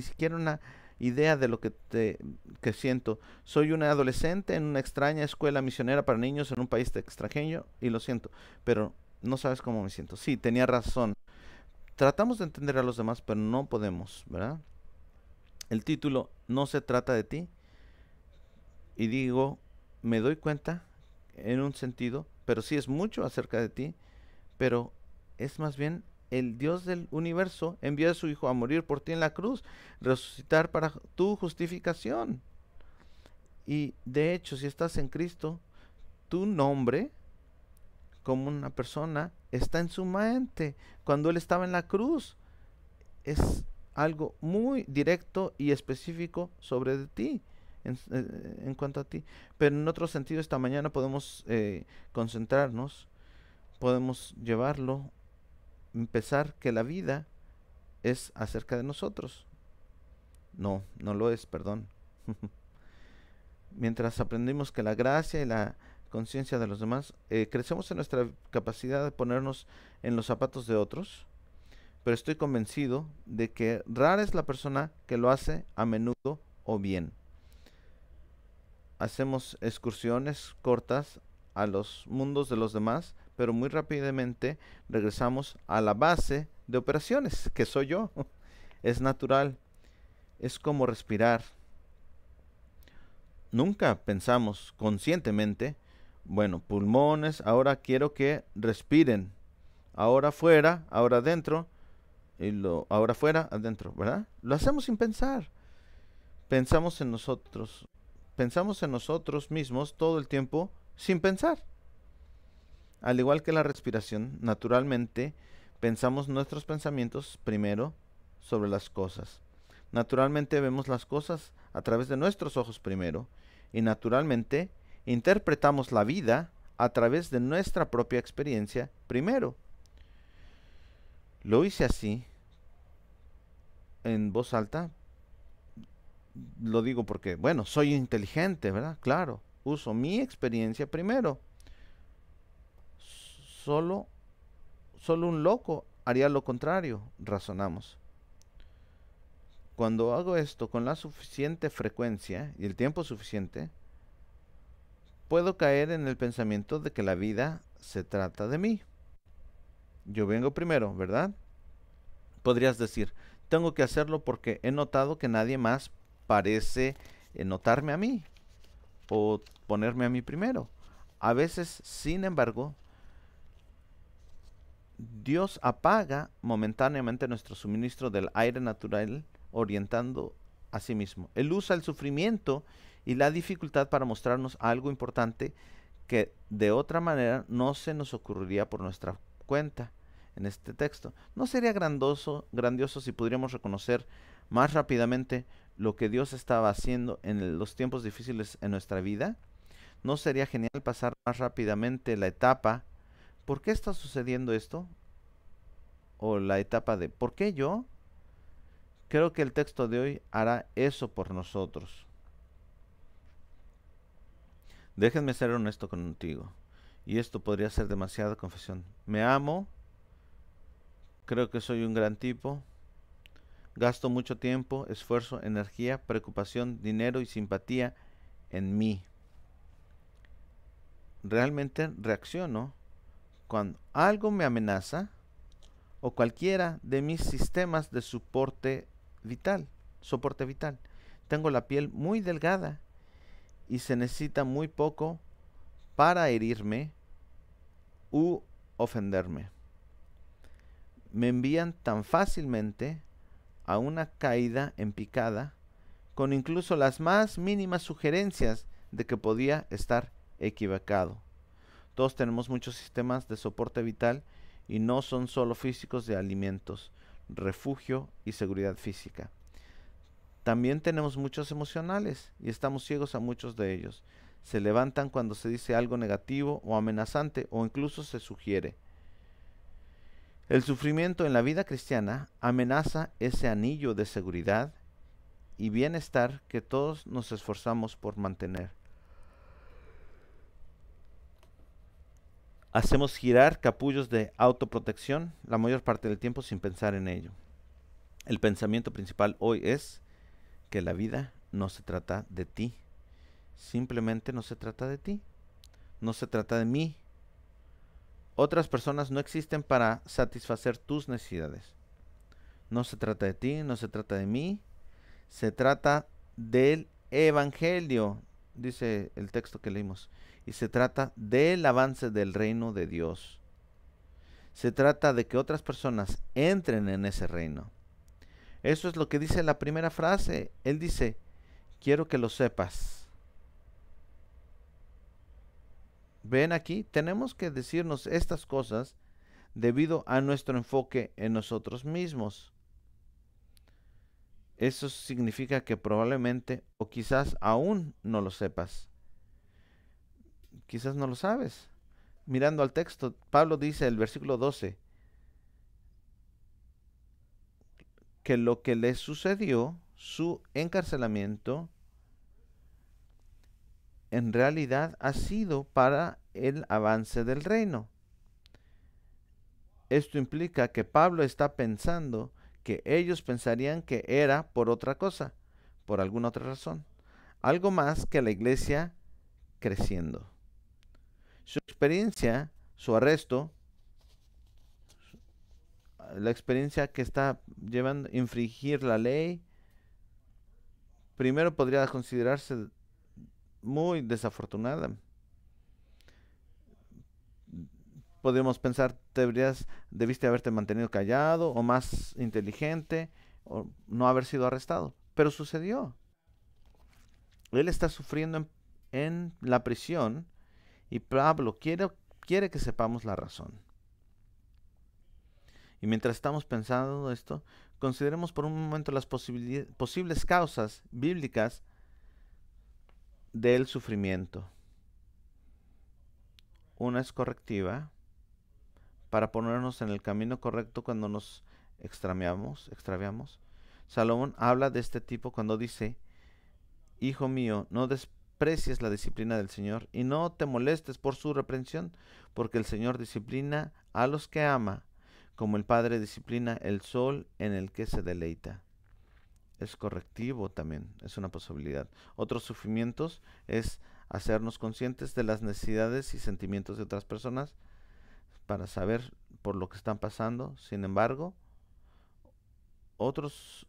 [SPEAKER 1] siquiera una idea de lo que siento. Soy una adolescente en una extraña escuela misionera para niños en un país extranjero, y lo siento, pero no sabes cómo me siento. Sí, tenía razón. Tratamos de entender a los demás, pero no podemos, ¿verdad? El título, no se trata de ti. Y digo, me doy cuenta en un sentido, pero sí es mucho acerca de ti, pero es más bien el Dios del universo envió a su Hijo a morir por ti en la cruz, resucitar para tu justificación. Y de hecho, si estás en Cristo, tu nombre como una persona está en su mente. Cuando Él estaba en la cruz, es algo muy directo y específico sobre ti, en cuanto a ti. Pero en otro sentido, esta mañana podemos concentrarnos, podemos llevarlo, empezar que la vida es acerca de nosotros. No lo es, perdón. Mientras aprendimos que la gracia y la conciencia de los demás, crecemos en nuestra capacidad de ponernos en los zapatos de otros, pero estoy convencido de que rara es la persona que lo hace a menudo o bien. Hacemos excursiones cortas a los mundos de los demás, pero muy rápidamente regresamos a la base de operaciones, que soy yo. Es natural, es como respirar. Nunca pensamos conscientemente, Bueno, pulmones, ahora quiero que respiren. Ahora afuera, ahora adentro, ahora afuera, adentro, ¿verdad? Lo hacemos sin pensar. Pensamos en nosotros mismos todo el tiempo sin pensar. Al igual que la respiración, naturalmente pensamos nuestros pensamientos primero sobre las cosas. Naturalmente vemos las cosas a través de nuestros ojos primero y naturalmente interpretamos la vida a través de nuestra propia experiencia primero. Lo hice así, en voz alta. Lo digo porque, bueno, soy inteligente, ¿verdad? Claro, uso mi experiencia primero. Solo un loco haría lo contrario, razonamos. Cuando hago esto con la suficiente frecuencia y el tiempo suficiente, puedo caer en el pensamiento de que la vida se trata de mí. Yo vengo primero, ¿verdad? Podrías decir, tengo que hacerlo porque he notado que nadie más parece notarme a mí o ponerme a mí primero. A veces, sin embargo, Dios apaga momentáneamente nuestro suministro del aire natural orientando a sí mismo. Él usa el sufrimiento y la dificultad para mostrarnos algo importante que de otra manera no se nos ocurriría por nuestra cuenta. En este texto, ¿no sería grandioso si pudiéramos reconocer más rápidamente lo que Dios estaba haciendo en los tiempos difíciles en nuestra vida? ¿No sería genial pasar más rápidamente la etapa ¿por qué está sucediendo esto? O la etapa de ¿por qué yo? Creo que el texto de hoy hará eso por nosotros. Déjenme ser honesto contigo. Y esto podría ser demasiada confesión. Me amo. Creo que soy un gran tipo. Gasto mucho tiempo, esfuerzo, energía, preocupación, dinero y simpatía en mí. Realmente reacciono cuando algo me amenaza o cualquiera de mis sistemas de soporte vital. Tengo la piel muy delgada y se necesita muy poco para herirme u ofenderme. Me envían tan fácilmente a una caída en picada con incluso las más mínimas sugerencias de que podía estar equivocado. Todos tenemos muchos sistemas de soporte vital y no son solo físicos de alimentos, refugio y seguridad física. También tenemos muchos emocionales y estamos ciegos a muchos de ellos. Se levantan cuando se dice algo negativo o amenazante o incluso se sugiere. El sufrimiento en la vida cristiana amenaza ese anillo de seguridad y bienestar que todos nos esforzamos por mantener. Hacemos girar capullos de autoprotección la mayor parte del tiempo sin pensar en ello. El pensamiento principal hoy es que la vida no se trata de ti. Simplemente no se trata de ti. No se trata de mí. Otras personas no existen para satisfacer tus necesidades. No se trata de ti, no se trata de mí. Se trata del Evangelio, dice el texto que leímos. Y se trata del avance del reino de Dios. Se trata de que otras personas entren en ese reino. Eso es lo que dice la primera frase. Él dice, quiero que lo sepas. Ven aquí, tenemos que decirnos estas cosas debido a nuestro enfoque en nosotros mismos. Eso significa que probablemente o quizás aún no lo sepas. Quizás no lo sabes. Mirando al texto, Pablo dice el versículo 12 que lo que le sucedió, su encarcelamiento, en realidad ha sido para el avance del reino. Esto implica que Pablo está pensando que ellos pensarían que era por otra cosa, por alguna otra razón, algo más que la iglesia creciendo. Su experiencia, su arresto, la experiencia que está llevando a infringir la ley, primero podría considerarse muy desafortunada. podríamos pensar, debiste haberte mantenido callado o más inteligente o no haber sido arrestado. Pero sucedió. Él está sufriendo en la prisión y Pablo quiere que sepamos la razón. Y mientras estamos pensando esto, consideremos por un momento las posibles causas bíblicas del sufrimiento. Una es correctiva, para ponernos en el camino correcto cuando nos extraviamos. Salomón habla de este tipo cuando dice: Hijo mío, no desprecies la disciplina del Señor y no te molestes por su reprensión, porque el Señor disciplina a los que ama, como el Padre disciplina el sol en el que se deleita. Es correctivo también, es una posibilidad. Otros sufrimientos es hacernos conscientes de las necesidades y sentimientos de otras personas para saber por lo que están pasando. Sin embargo, otros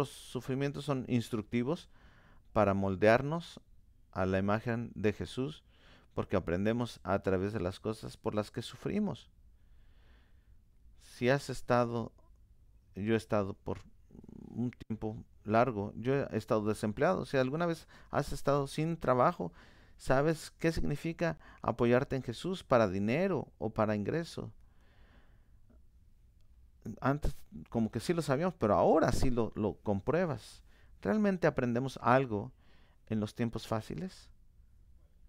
[SPEAKER 1] sufrimientos son instructivos para moldearnos a la imagen de Jesús, porque aprendemos a través de las cosas por las que sufrimos. Si has estado, yo he estado por un tiempo largo, yo he estado desempleado. Si alguna vez has estado sin trabajo, ¿sabes qué significa apoyarte en Jesús para dinero o para ingreso? Antes como que sí lo sabíamos, pero ahora sí lo compruebas. ¿Realmente aprendemos algo en los tiempos fáciles?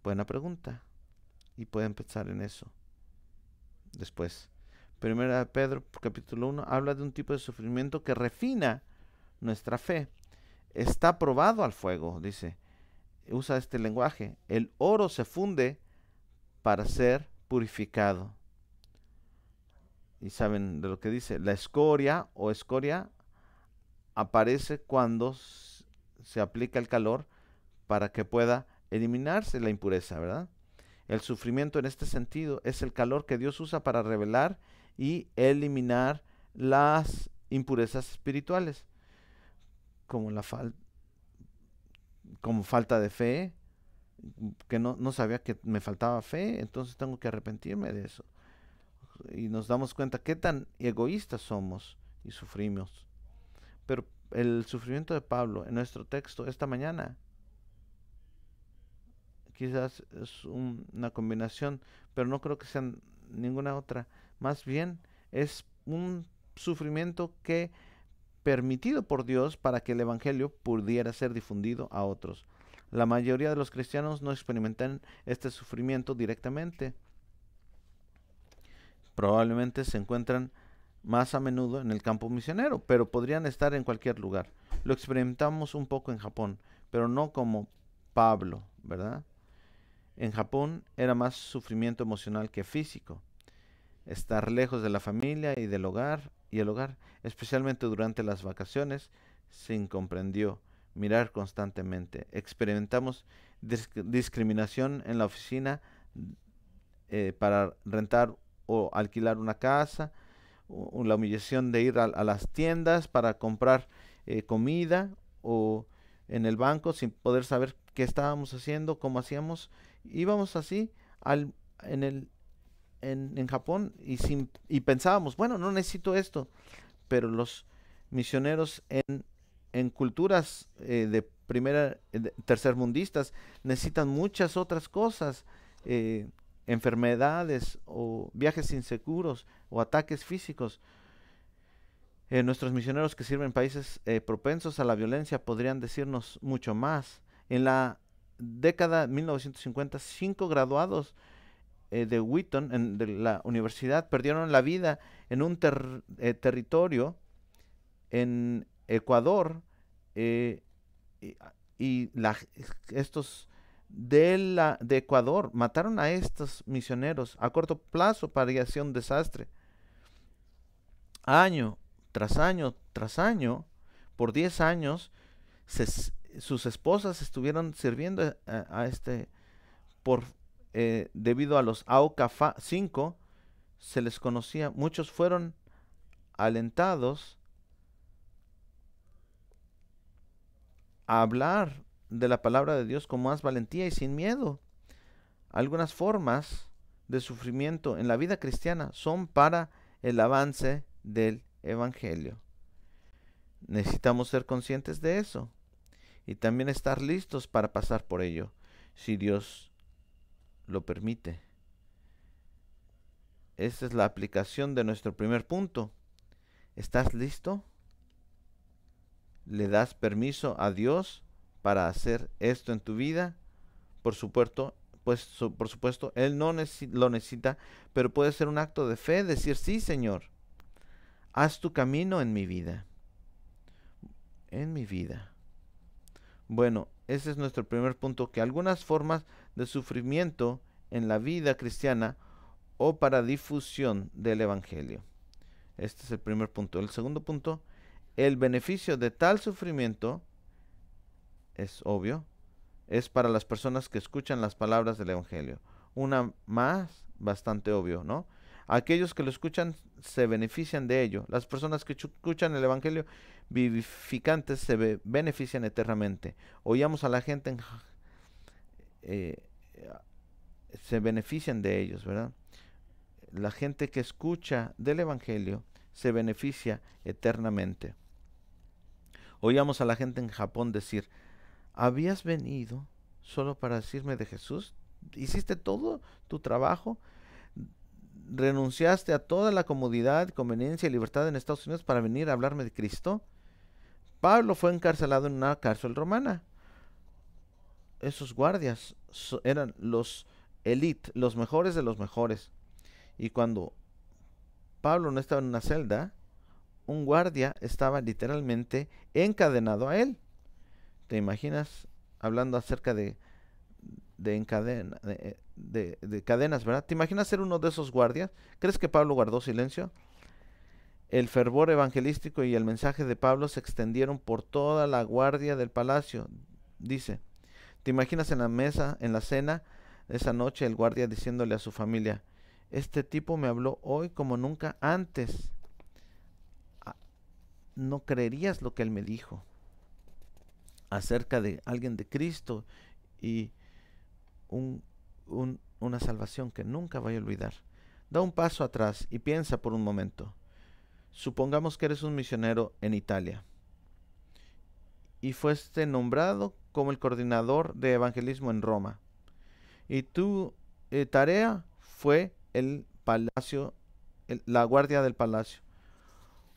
[SPEAKER 1] Buena pregunta. Y pueden pensar en eso después. Primera de Pedro, capítulo 1, habla de un tipo de sufrimiento que refina nuestra fe. Está probado al fuego, dice. Usa este lenguaje. El oro se funde para ser purificado. Y saben de lo que dice. La escoria aparece cuando se aplica el calor para que pueda eliminarse la impureza, ¿verdad? El sufrimiento en este sentido es el calor que Dios usa para revelar y eliminar las impurezas espirituales, como como falta de fe, que no sabía que me faltaba fe, entonces tengo que arrepentirme de eso. Y nos damos cuenta qué tan egoístas somos y sufrimos. Pero el sufrimiento de Pablo en nuestro texto esta mañana quizás es una combinación, pero no creo que sea ninguna otra. Más bien es un sufrimiento que permitido por Dios para que el evangelio pudiera ser difundido a otros. La mayoría de los cristianos no experimentan este sufrimiento directamente. Probablemente se encuentran más a menudo en el campo misionero, pero podrían estar en cualquier lugar. Lo experimentamos un poco en Japón, pero no como Pablo, ¿verdad? En Japón era más sufrimiento emocional que físico. Estar lejos de la familia y del hogar, especialmente durante las vacaciones, se incomprendió. Mirar constantemente. Experimentamos discriminación en la oficina para rentar o alquilar una casa, o la humillación de ir a las tiendas para comprar comida, o en el banco sin poder saber qué estábamos haciendo, cómo hacíamos. Íbamos así en Japón y pensábamos, bueno, no necesito esto, pero los misioneros en culturas tercermundistas necesitan muchas otras cosas, enfermedades o viajes inseguros o ataques físicos. Nuestros misioneros que sirven en países propensos a la violencia podrían decirnos mucho más. En la década de 1950, 5 graduados de Wheaton, de la universidad, perdieron la vida en un territorio en Ecuador, estos de Ecuador mataron a estos misioneros a corto plazo para que hacía un desastre. Año tras año tras año, por 10 años, sus esposas estuvieron sirviendo debido a los AOCA 5, se les conocía, muchos fueron alentados a hablar de la palabra de Dios con más valentía y sin miedo. Algunas formas de sufrimiento en la vida cristiana son para el avance del Evangelio. Necesitamos ser conscientes de eso y también estar listos para pasar por ello, si Dios lo permite. Esta es la aplicación de nuestro primer punto. ¿Estás listo? ¿Le das permiso a Dios para hacer esto en tu vida? Por supuesto, Él no lo necesita, pero puede ser un acto de fe, decir, sí, Señor, haz tu camino en mi vida. En mi vida. Bueno, ese es nuestro primer punto, que algunas formas de sufrimiento en la vida cristiana o para difusión del Evangelio. Este es el primer punto. El segundo punto, el beneficio de tal sufrimiento, es obvio, es para las personas que escuchan las palabras del Evangelio. Una más, bastante obvio, ¿no? Aquellos que lo escuchan se benefician de ello. Las personas que escuchan el Evangelio vivificantes se benefician eternamente. Oíamos a la gente, se benefician de ellos, ¿verdad? La gente que escucha del Evangelio se beneficia eternamente. Oíamos a la gente en Japón decir, ¿habías venido solo para decirme de Jesús? ¿Hiciste todo tu trabajo? ¿Renunciaste a toda la comodidad, conveniencia y libertad en Estados Unidos para venir a hablarme de Cristo? Pablo fue encarcelado en una cárcel romana. Esos guardias eran los elite, los mejores de los mejores. Y cuando Pablo no estaba en una celda, un guardia estaba literalmente encadenado a él. ¿Te imaginas hablando acerca de cadenas, verdad? ¿Te imaginas ser uno de esos guardias? ¿Crees que Pablo guardó silencio? El fervor evangelístico y el mensaje de Pablo se extendieron por toda la guardia del palacio. Dice, ¿te imaginas en la mesa, en la cena, esa noche el guardia diciéndole a su familia, este tipo me habló hoy como nunca antes? No creerías lo que él me dijo acerca de alguien de Cristo y una salvación que nunca voy a olvidar. Da un paso atrás y piensa por un momento. Supongamos que eres un misionero en Italia y fuiste nombrado como el coordinador de evangelismo en Roma. Y tu tarea fue el palacio, la guardia del palacio.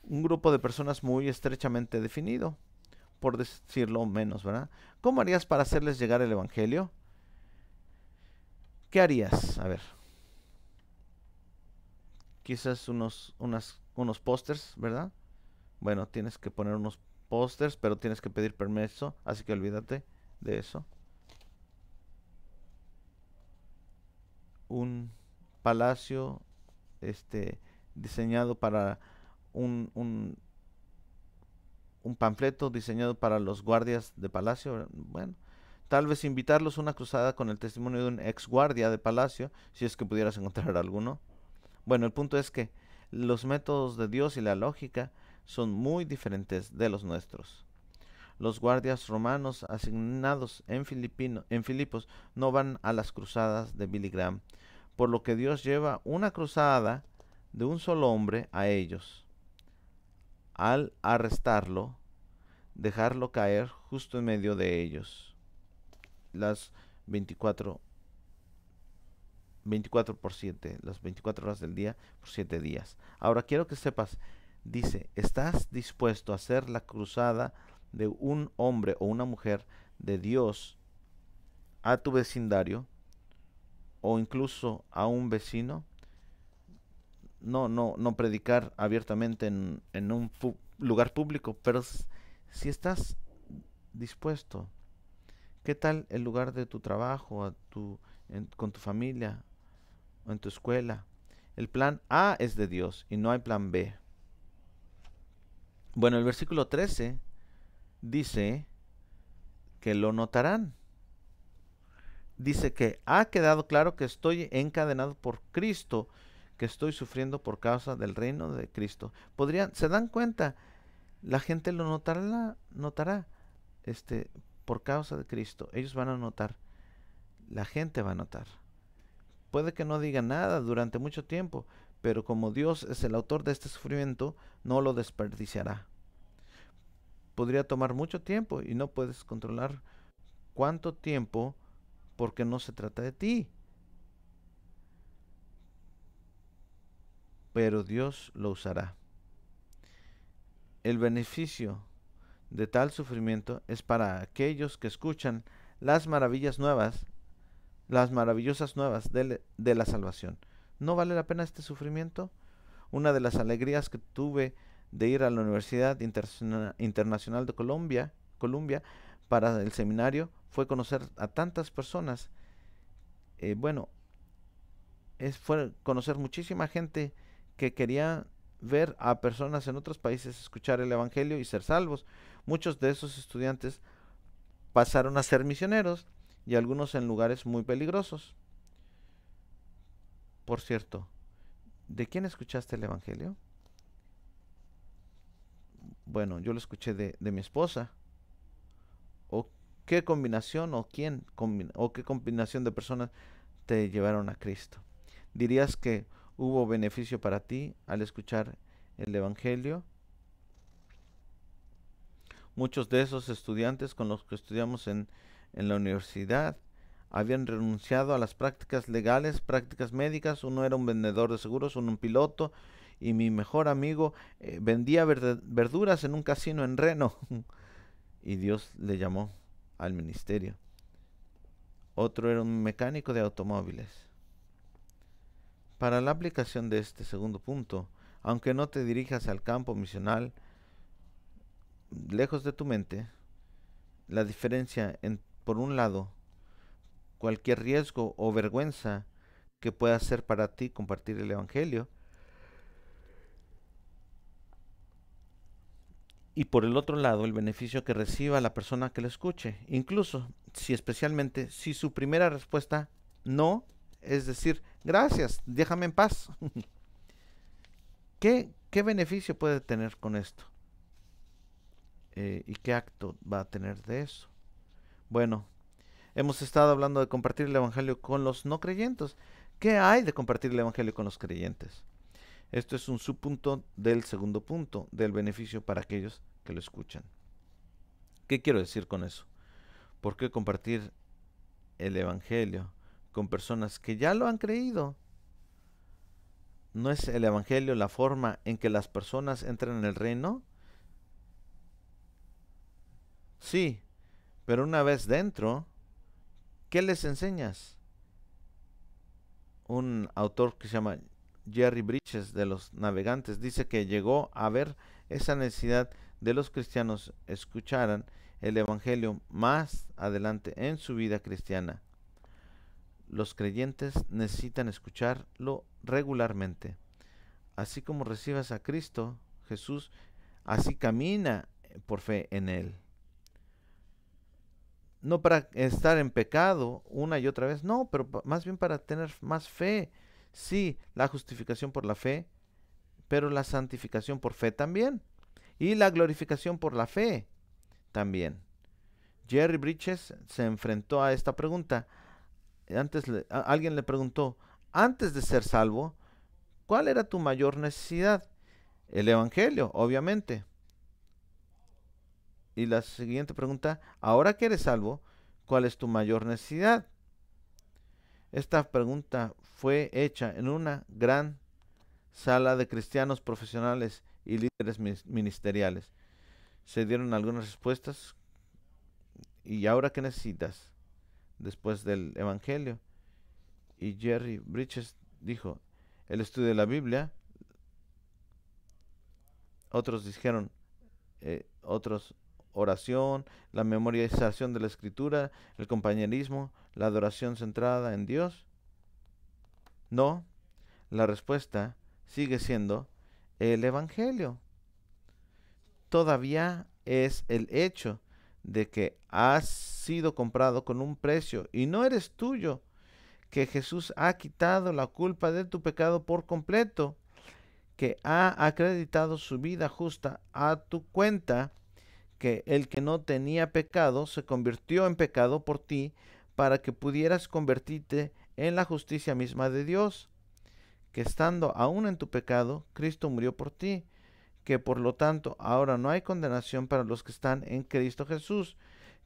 [SPEAKER 1] Un grupo de personas muy estrechamente definido, por decirlo menos, ¿verdad? ¿Cómo harías para hacerles llegar el evangelio? ¿Qué harías? A ver. Quizás unos pósters, ¿verdad? Bueno, tienes que poner unos pósters, pero tienes que pedir permiso, así que olvídate de eso. Un palacio diseñado para un panfleto diseñado para los guardias de palacio. Bueno, tal vez invitarlos a una cruzada con el testimonio de un ex guardia de palacio, si es que pudieras encontrar alguno. Bueno, el punto es que los métodos de Dios y la lógica son muy diferentes de los nuestros. Los guardias romanos asignados en Filipos no van a las cruzadas de Billy Graham, por lo que Dios lleva una cruzada de un solo hombre a ellos. Al arrestarlo, dejarlo caer justo en medio de ellos. Las 24 por 7, las 24 horas del día por 7 días. Ahora quiero que sepas, dice, ¿estás dispuesto a hacer la cruzada de un hombre o una mujer de Dios a tu vecindario o incluso a un vecino? No predicar abiertamente en un lugar público, pero si estás dispuesto, ¿qué tal el lugar de tu trabajo, con tu familia, o en tu escuela? El plan A es de Dios y no hay plan B. Bueno, el versículo 13 dice que lo notarán. Dice que ha quedado claro que estoy encadenado por Cristo, que estoy sufriendo por causa del reino de Cristo. ¿Se dan cuenta? La gente lo notará por causa de Cristo. Ellos van a notar. La gente va a notar.
[SPEAKER 6] puede que no diga nada durante mucho tiempo, pero como Dios es el autor de este sufrimiento, no lo desperdiciará. Podría tomar mucho tiempo y no puedes controlar cuánto tiempo porque no se trata de ti. Pero Dios lo usará. El beneficio de tal sufrimiento es para aquellos que escuchan las maravillosas nuevas de la salvación. ¿No vale la pena este sufrimiento? Una de las alegrías que tuve de ir a la Universidad Internacional de Colombia para el seminario fue conocer a tantas personas. Fue conocer muchísima gente que quería ver a personas en otros países escuchar el Evangelio y ser salvos. Muchos de esos estudiantes pasaron a ser misioneros y algunos en lugares muy peligrosos. Por cierto, ¿de quién escuchaste el Evangelio? Bueno, yo lo escuché de mi esposa. ¿O qué combinación o qué combinación de personas te llevaron a Cristo? ¿Dirías que hubo beneficio para ti al escuchar el Evangelio? Muchos de esos estudiantes con los que estudiamos en la universidad habían renunciado a las prácticas legales, prácticas médicas. Uno era un vendedor de seguros, uno un piloto, y mi mejor amigo vendía verduras en un casino en Reno. Y Dios le llamó al ministerio. Otro era un mecánico de automóviles. Para la aplicación de este segundo punto, aunque no te dirijas al campo misional, lejos de tu mente, la diferencia por un lado, cualquier riesgo o vergüenza que pueda ser para ti compartir el Evangelio, y por el otro lado, el beneficio que reciba la persona que lo escuche, incluso especialmente si su primera respuesta no, es decir, gracias, déjame en paz. ¿Qué beneficio puede tener con esto? ¿Y qué acto va a tener de eso? Bueno, hemos estado hablando de compartir el Evangelio con los no creyentes. ¿Qué hay de compartir el Evangelio con los creyentes? Esto es un subpunto del segundo punto, del beneficio para aquellos que lo escuchan. ¿Qué quiero decir con eso? ¿Por qué compartir el Evangelio con personas que ya lo han creído? ¿No es el Evangelio la forma en que las personas entran en el reino? Sí, pero una vez dentro, ¿qué les enseñas? Un autor que se llama Jerry Bridges de los Navegantes dice que llegó a ver esa necesidad de los cristianos escucharan el Evangelio más adelante en su vida cristiana. Los creyentes necesitan escucharlo regularmente. Así como recibas a Cristo Jesús, así camina por fe en Él. No para estar en pecado una y otra vez, no, pero más bien para tener más fe. Sí, la justificación por la fe, pero la santificación por fe también. Y la glorificación por la fe también. Jerry Bridges se enfrentó a esta pregunta. Alguien le preguntó, antes de ser salvo, ¿cuál era tu mayor necesidad? El Evangelio, obviamente. Y la siguiente pregunta, ahora que eres salvo, ¿cuál es tu mayor necesidad? Esta pregunta fue hecha en una gran sala de cristianos profesionales y líderes ministeriales. Se dieron algunas respuestas. ¿Y ahora qué necesitas después del Evangelio? Y Jerry Bridges dijo, el estudio de la Biblia. Otros dijeron, oración, la memorización de la Escritura, el compañerismo, la adoración centrada en Dios. No, la respuesta sigue siendo el Evangelio. Todavía es el hecho de que has sido comprado con un precio y no eres tuyo, que Jesús ha quitado la culpa de tu pecado por completo, que ha acreditado su vida justa a tu cuenta, que el que no tenía pecado se convirtió en pecado por ti para que pudieras convertirte en la justicia misma de Dios, que estando aún en tu pecado, Cristo murió por ti, que por lo tanto ahora no hay condenación para los que están en Cristo Jesús,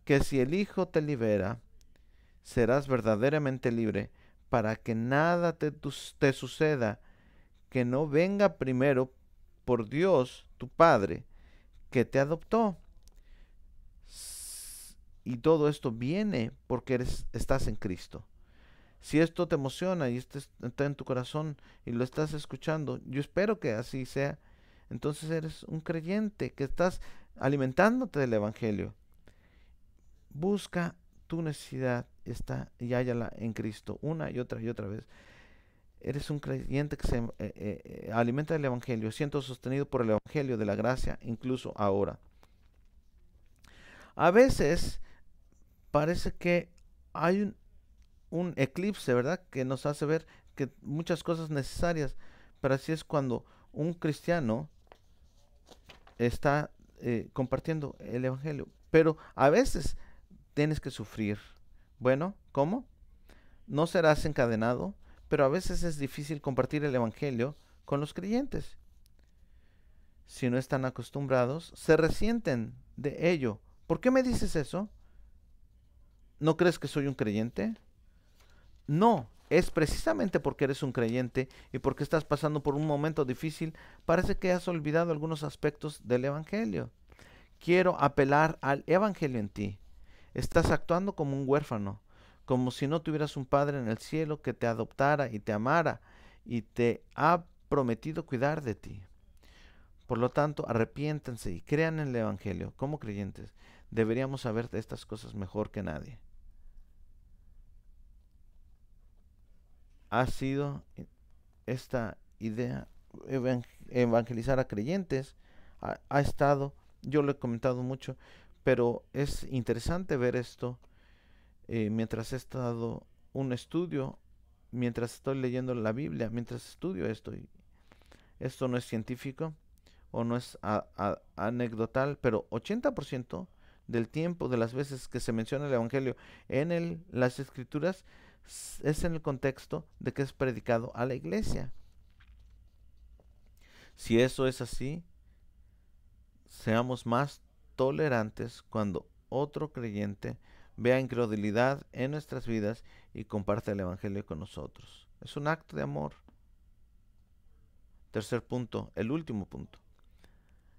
[SPEAKER 6] que si el Hijo te libera, serás verdaderamente libre, para que nada te suceda que no venga primero por Dios, tu Padre, que te adoptó. Y todo esto viene porque estás en Cristo. Si esto te emociona y está en tu corazón y lo estás escuchando, yo espero que así sea. Entonces eres un creyente que estás alimentándote del Evangelio. Busca tu necesidad y hállala en Cristo una y otra vez. Eres un creyente que se alimenta del Evangelio, siendo sostenido por el Evangelio de la gracia, incluso ahora. A veces parece que hay un eclipse, ¿verdad? Que nos hace ver que muchas cosas necesarias, pero así es cuando un cristiano está compartiendo el Evangelio. Pero a veces tienes que sufrir. Bueno, ¿cómo? No serás encadenado, pero a veces es difícil compartir el Evangelio con los creyentes. Si no están acostumbrados, se resienten de ello. ¿Por qué me dices eso? ¿No crees que soy un creyente? No, es precisamente porque eres un creyente y porque estás pasando por un momento difícil, parece que has olvidado algunos aspectos del Evangelio. Quiero apelar al Evangelio en ti. Estás actuando como un huérfano, como si no tuvieras un Padre en el cielo que te adoptara y te amara y te ha prometido cuidar de ti. Por lo tanto, arrepiéntense y crean en el Evangelio. Como creyentes, deberíamos saber de estas cosas mejor que nadie. Ha sido esta idea, evangelizar a creyentes, ha estado, yo lo he comentado mucho, pero es interesante ver esto mientras he estado un estudio, mientras estoy leyendo la Biblia, mientras estudio esto. Y esto no es científico o no es anecdotal, pero 80% del tiempo, de las veces que se menciona el Evangelio en las Escrituras, es en el contexto de que es predicado a la iglesia. Si eso es así, seamos más tolerantes cuando otro creyente vea incredulidad en nuestras vidas y comparte el Evangelio con nosotros. Es un acto de amor. Tercer punto, el último punto.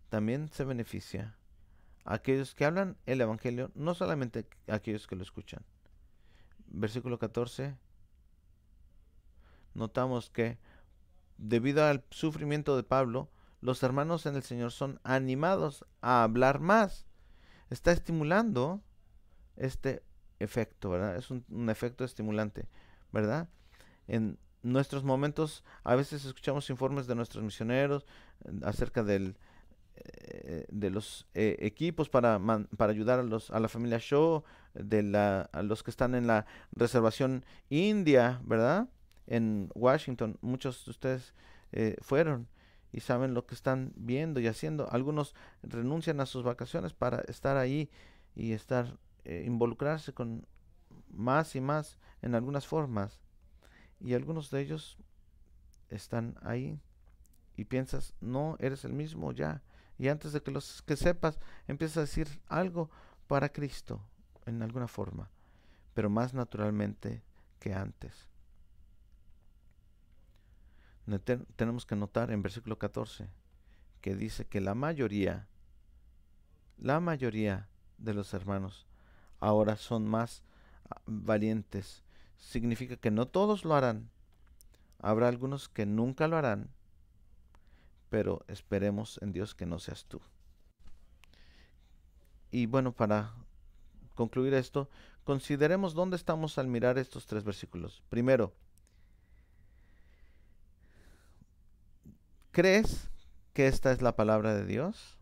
[SPEAKER 6] También se beneficia a aquellos que hablan el Evangelio, no solamente a aquellos que lo escuchan. Versículo 14, notamos que debido al sufrimiento de Pablo, los hermanos en el Señor son animados a hablar más. Está estimulando este efecto, ¿verdad? Es un efecto estimulante, ¿verdad? En nuestros momentos, a veces escuchamos informes de nuestros misioneros acerca de los equipos para ayudar a la familia Shaw, a los que están en la reservación india, ¿verdad? En Washington, muchos de ustedes fueron y saben lo que están viendo y haciendo. Algunos renuncian a sus vacaciones para estar ahí y involucrarse con más y más en algunas formas. Y algunos de ellos están ahí y piensas, no, eres el mismo ya. Y antes de que sepas, empiezas a decir algo para Cristo en alguna forma, pero más naturalmente que antes. Tenemos que notar en versículo 14 que dice que la mayoría de los hermanos ahora son más valientes. Significa que no todos lo harán. Habrá algunos que nunca lo harán, pero esperemos en Dios que no seas tú. Y bueno, para concluir esto, consideremos dónde estamos al mirar estos 3 versículos. Primero, ¿crees que esta es la palabra de Dios?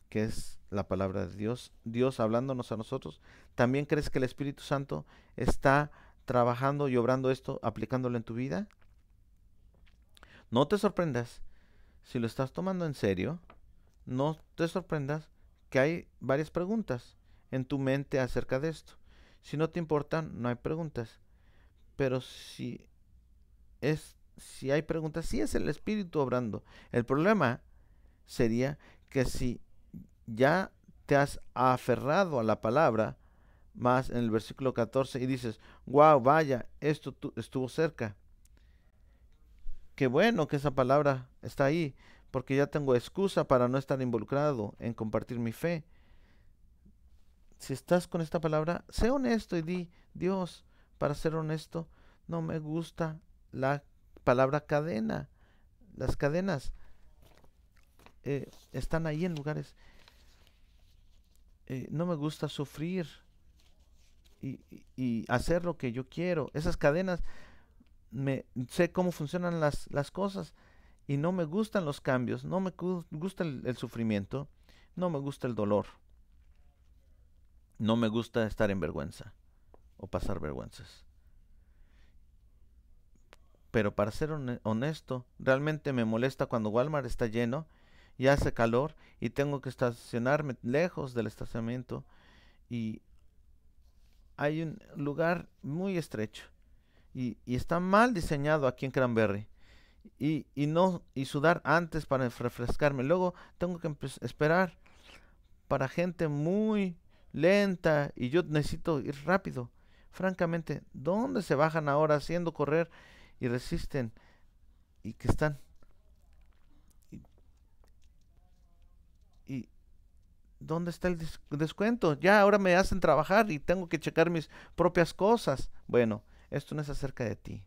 [SPEAKER 6] ¿Que es la palabra de Dios? Dios hablándonos a nosotros. ¿También crees que el Espíritu Santo está trabajando y obrando esto, aplicándolo en tu vida? No te sorprendas si lo estás tomando en serio. No te sorprendas que hay varias preguntas en tu mente acerca de esto. Si no te importan, no hay preguntas. Pero si hay preguntas, sí es el Espíritu obrando. El problema sería que si ya te has aferrado a la palabra, más en el versículo 14, y dices, wow, vaya, esto estuvo cerca. Qué bueno que esa palabra está ahí, porque ya tengo excusa para no estar involucrado en compartir mi fe. Si estás con esta palabra, sé honesto y di, Dios, para ser honesto, no me gusta la palabra cadena. Las cadenas están ahí en lugares. No me gusta sufrir y hacer lo que yo quiero. Esas cadenas, sé cómo funcionan las cosas y no me gustan los cambios, no me gusta el sufrimiento, no me gusta el dolor. No me gusta estar en vergüenza o pasar vergüenzas. Pero para ser honesto, realmente me molesta cuando Walmart está lleno y hace calor y tengo que estacionarme lejos del estacionamiento y hay un lugar muy estrecho y está mal diseñado aquí en Cranberry y sudar antes para refrescarme. Luego tengo que esperar para gente muy lenta y yo necesito ir rápido. Francamente, ¿dónde se bajan ahora haciendo correr y resisten y que están? ¿Y dónde está el descuento? Ya ahora me hacen trabajar y tengo que checar mis propias cosas. Bueno, esto no es acerca de ti.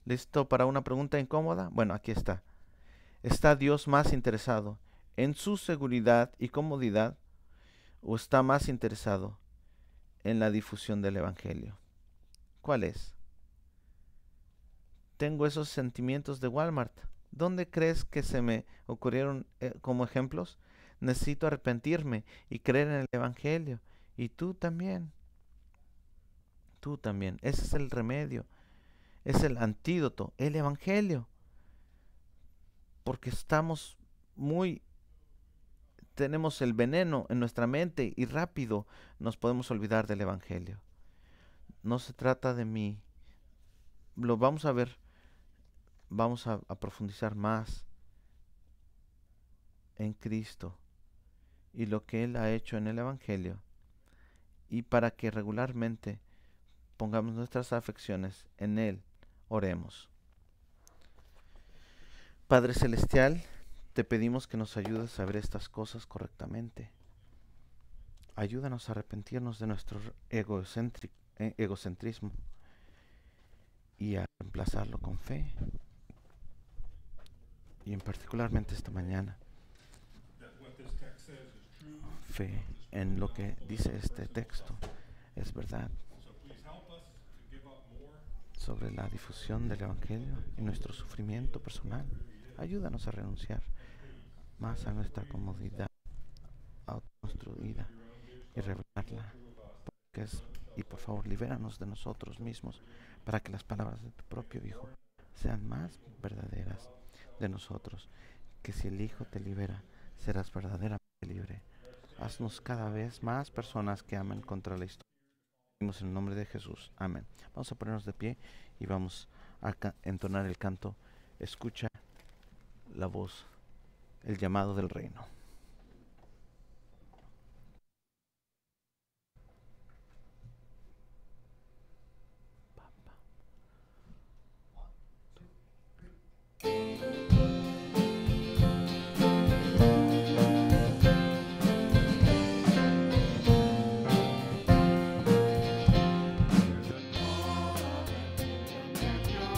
[SPEAKER 6] ¿Listo para una pregunta incómoda? Bueno, aquí está. ¿Está Dios más interesado en su seguridad y comodidad o está más interesado en la difusión del Evangelio? ¿Cuál es? Tengo esos sentimientos de Walmart. ¿Dónde crees que se me ocurrieron como ejemplos? Necesito arrepentirme y creer en el Evangelio. Y tú también. Tú también. Ese es el remedio. Es el antídoto, el Evangelio. Porque tenemos el veneno en nuestra mente y rápido nos podemos olvidar del Evangelio. No se trata de mí. Lo vamos a ver. Vamos a profundizar más en Cristo y lo que Él ha hecho en el Evangelio. Y para que regularmente pongamos nuestras afecciones en Él, oremos. Padre Celestial, te pedimos que nos ayudes a ver estas cosas correctamente. Ayúdanos a arrepentirnos de nuestro egocentrismo y a reemplazarlo con fe. Y en particularmente esta mañana, fe en lo que dice este texto es verdad sobre la difusión del Evangelio y nuestro sufrimiento personal. Ayúdanos a renunciar más a nuestra comodidad, a nuestra vida y revelarla. Y por favor, libéranos de nosotros mismos para que las palabras de tu propio Hijo sean más verdaderas de nosotros, que si el Hijo te libera, serás verdaderamente libre. Haznos cada vez más personas que amen contra la historia. En el nombre de Jesús. Amén. Vamos a ponernos de pie y vamos a entonar el canto. Escucha la voz, el llamado del reino.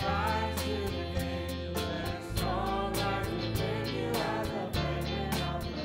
[SPEAKER 4] Rise to the King, let us all rise within you as a fragrant offering.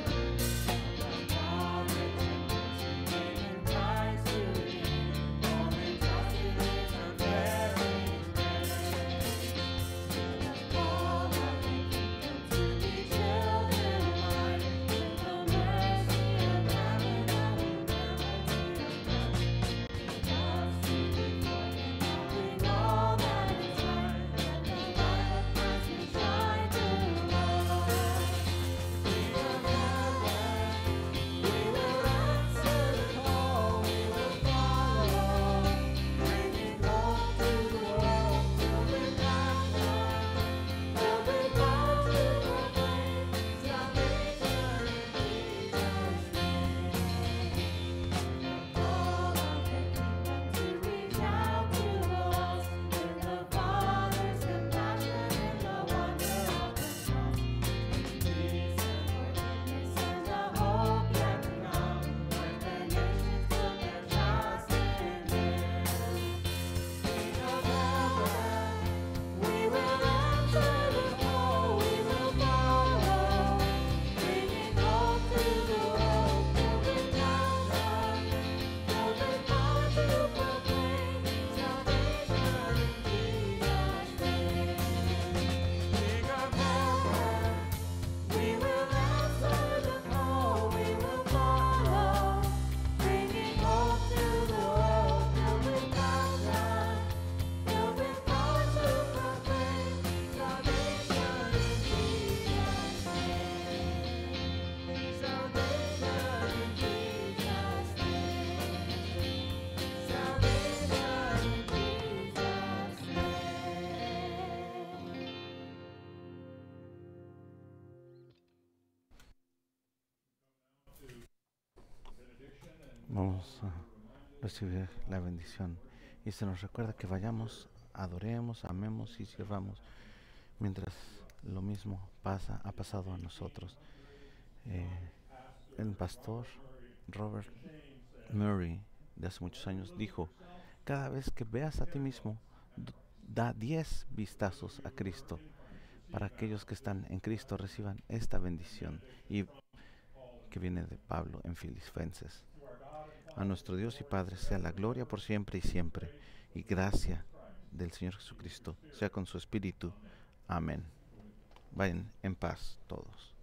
[SPEAKER 1] Vamos a recibir la bendición. Y se nos recuerda que vayamos, adoremos, amemos y sirvamos mientras lo mismo ha pasado a nosotros. El pastor Robert Murray de hace muchos años dijo: cada vez que veas a ti mismo, da 10 vistazos a Cristo, para aquellos que están en Cristo reciban esta bendición, y que viene de Pablo en Filipenses. A nuestro Dios y Padre sea la gloria por siempre y siempre, y gracia del Señor Jesucristo sea con su espíritu. Amén. Vayan en paz todos.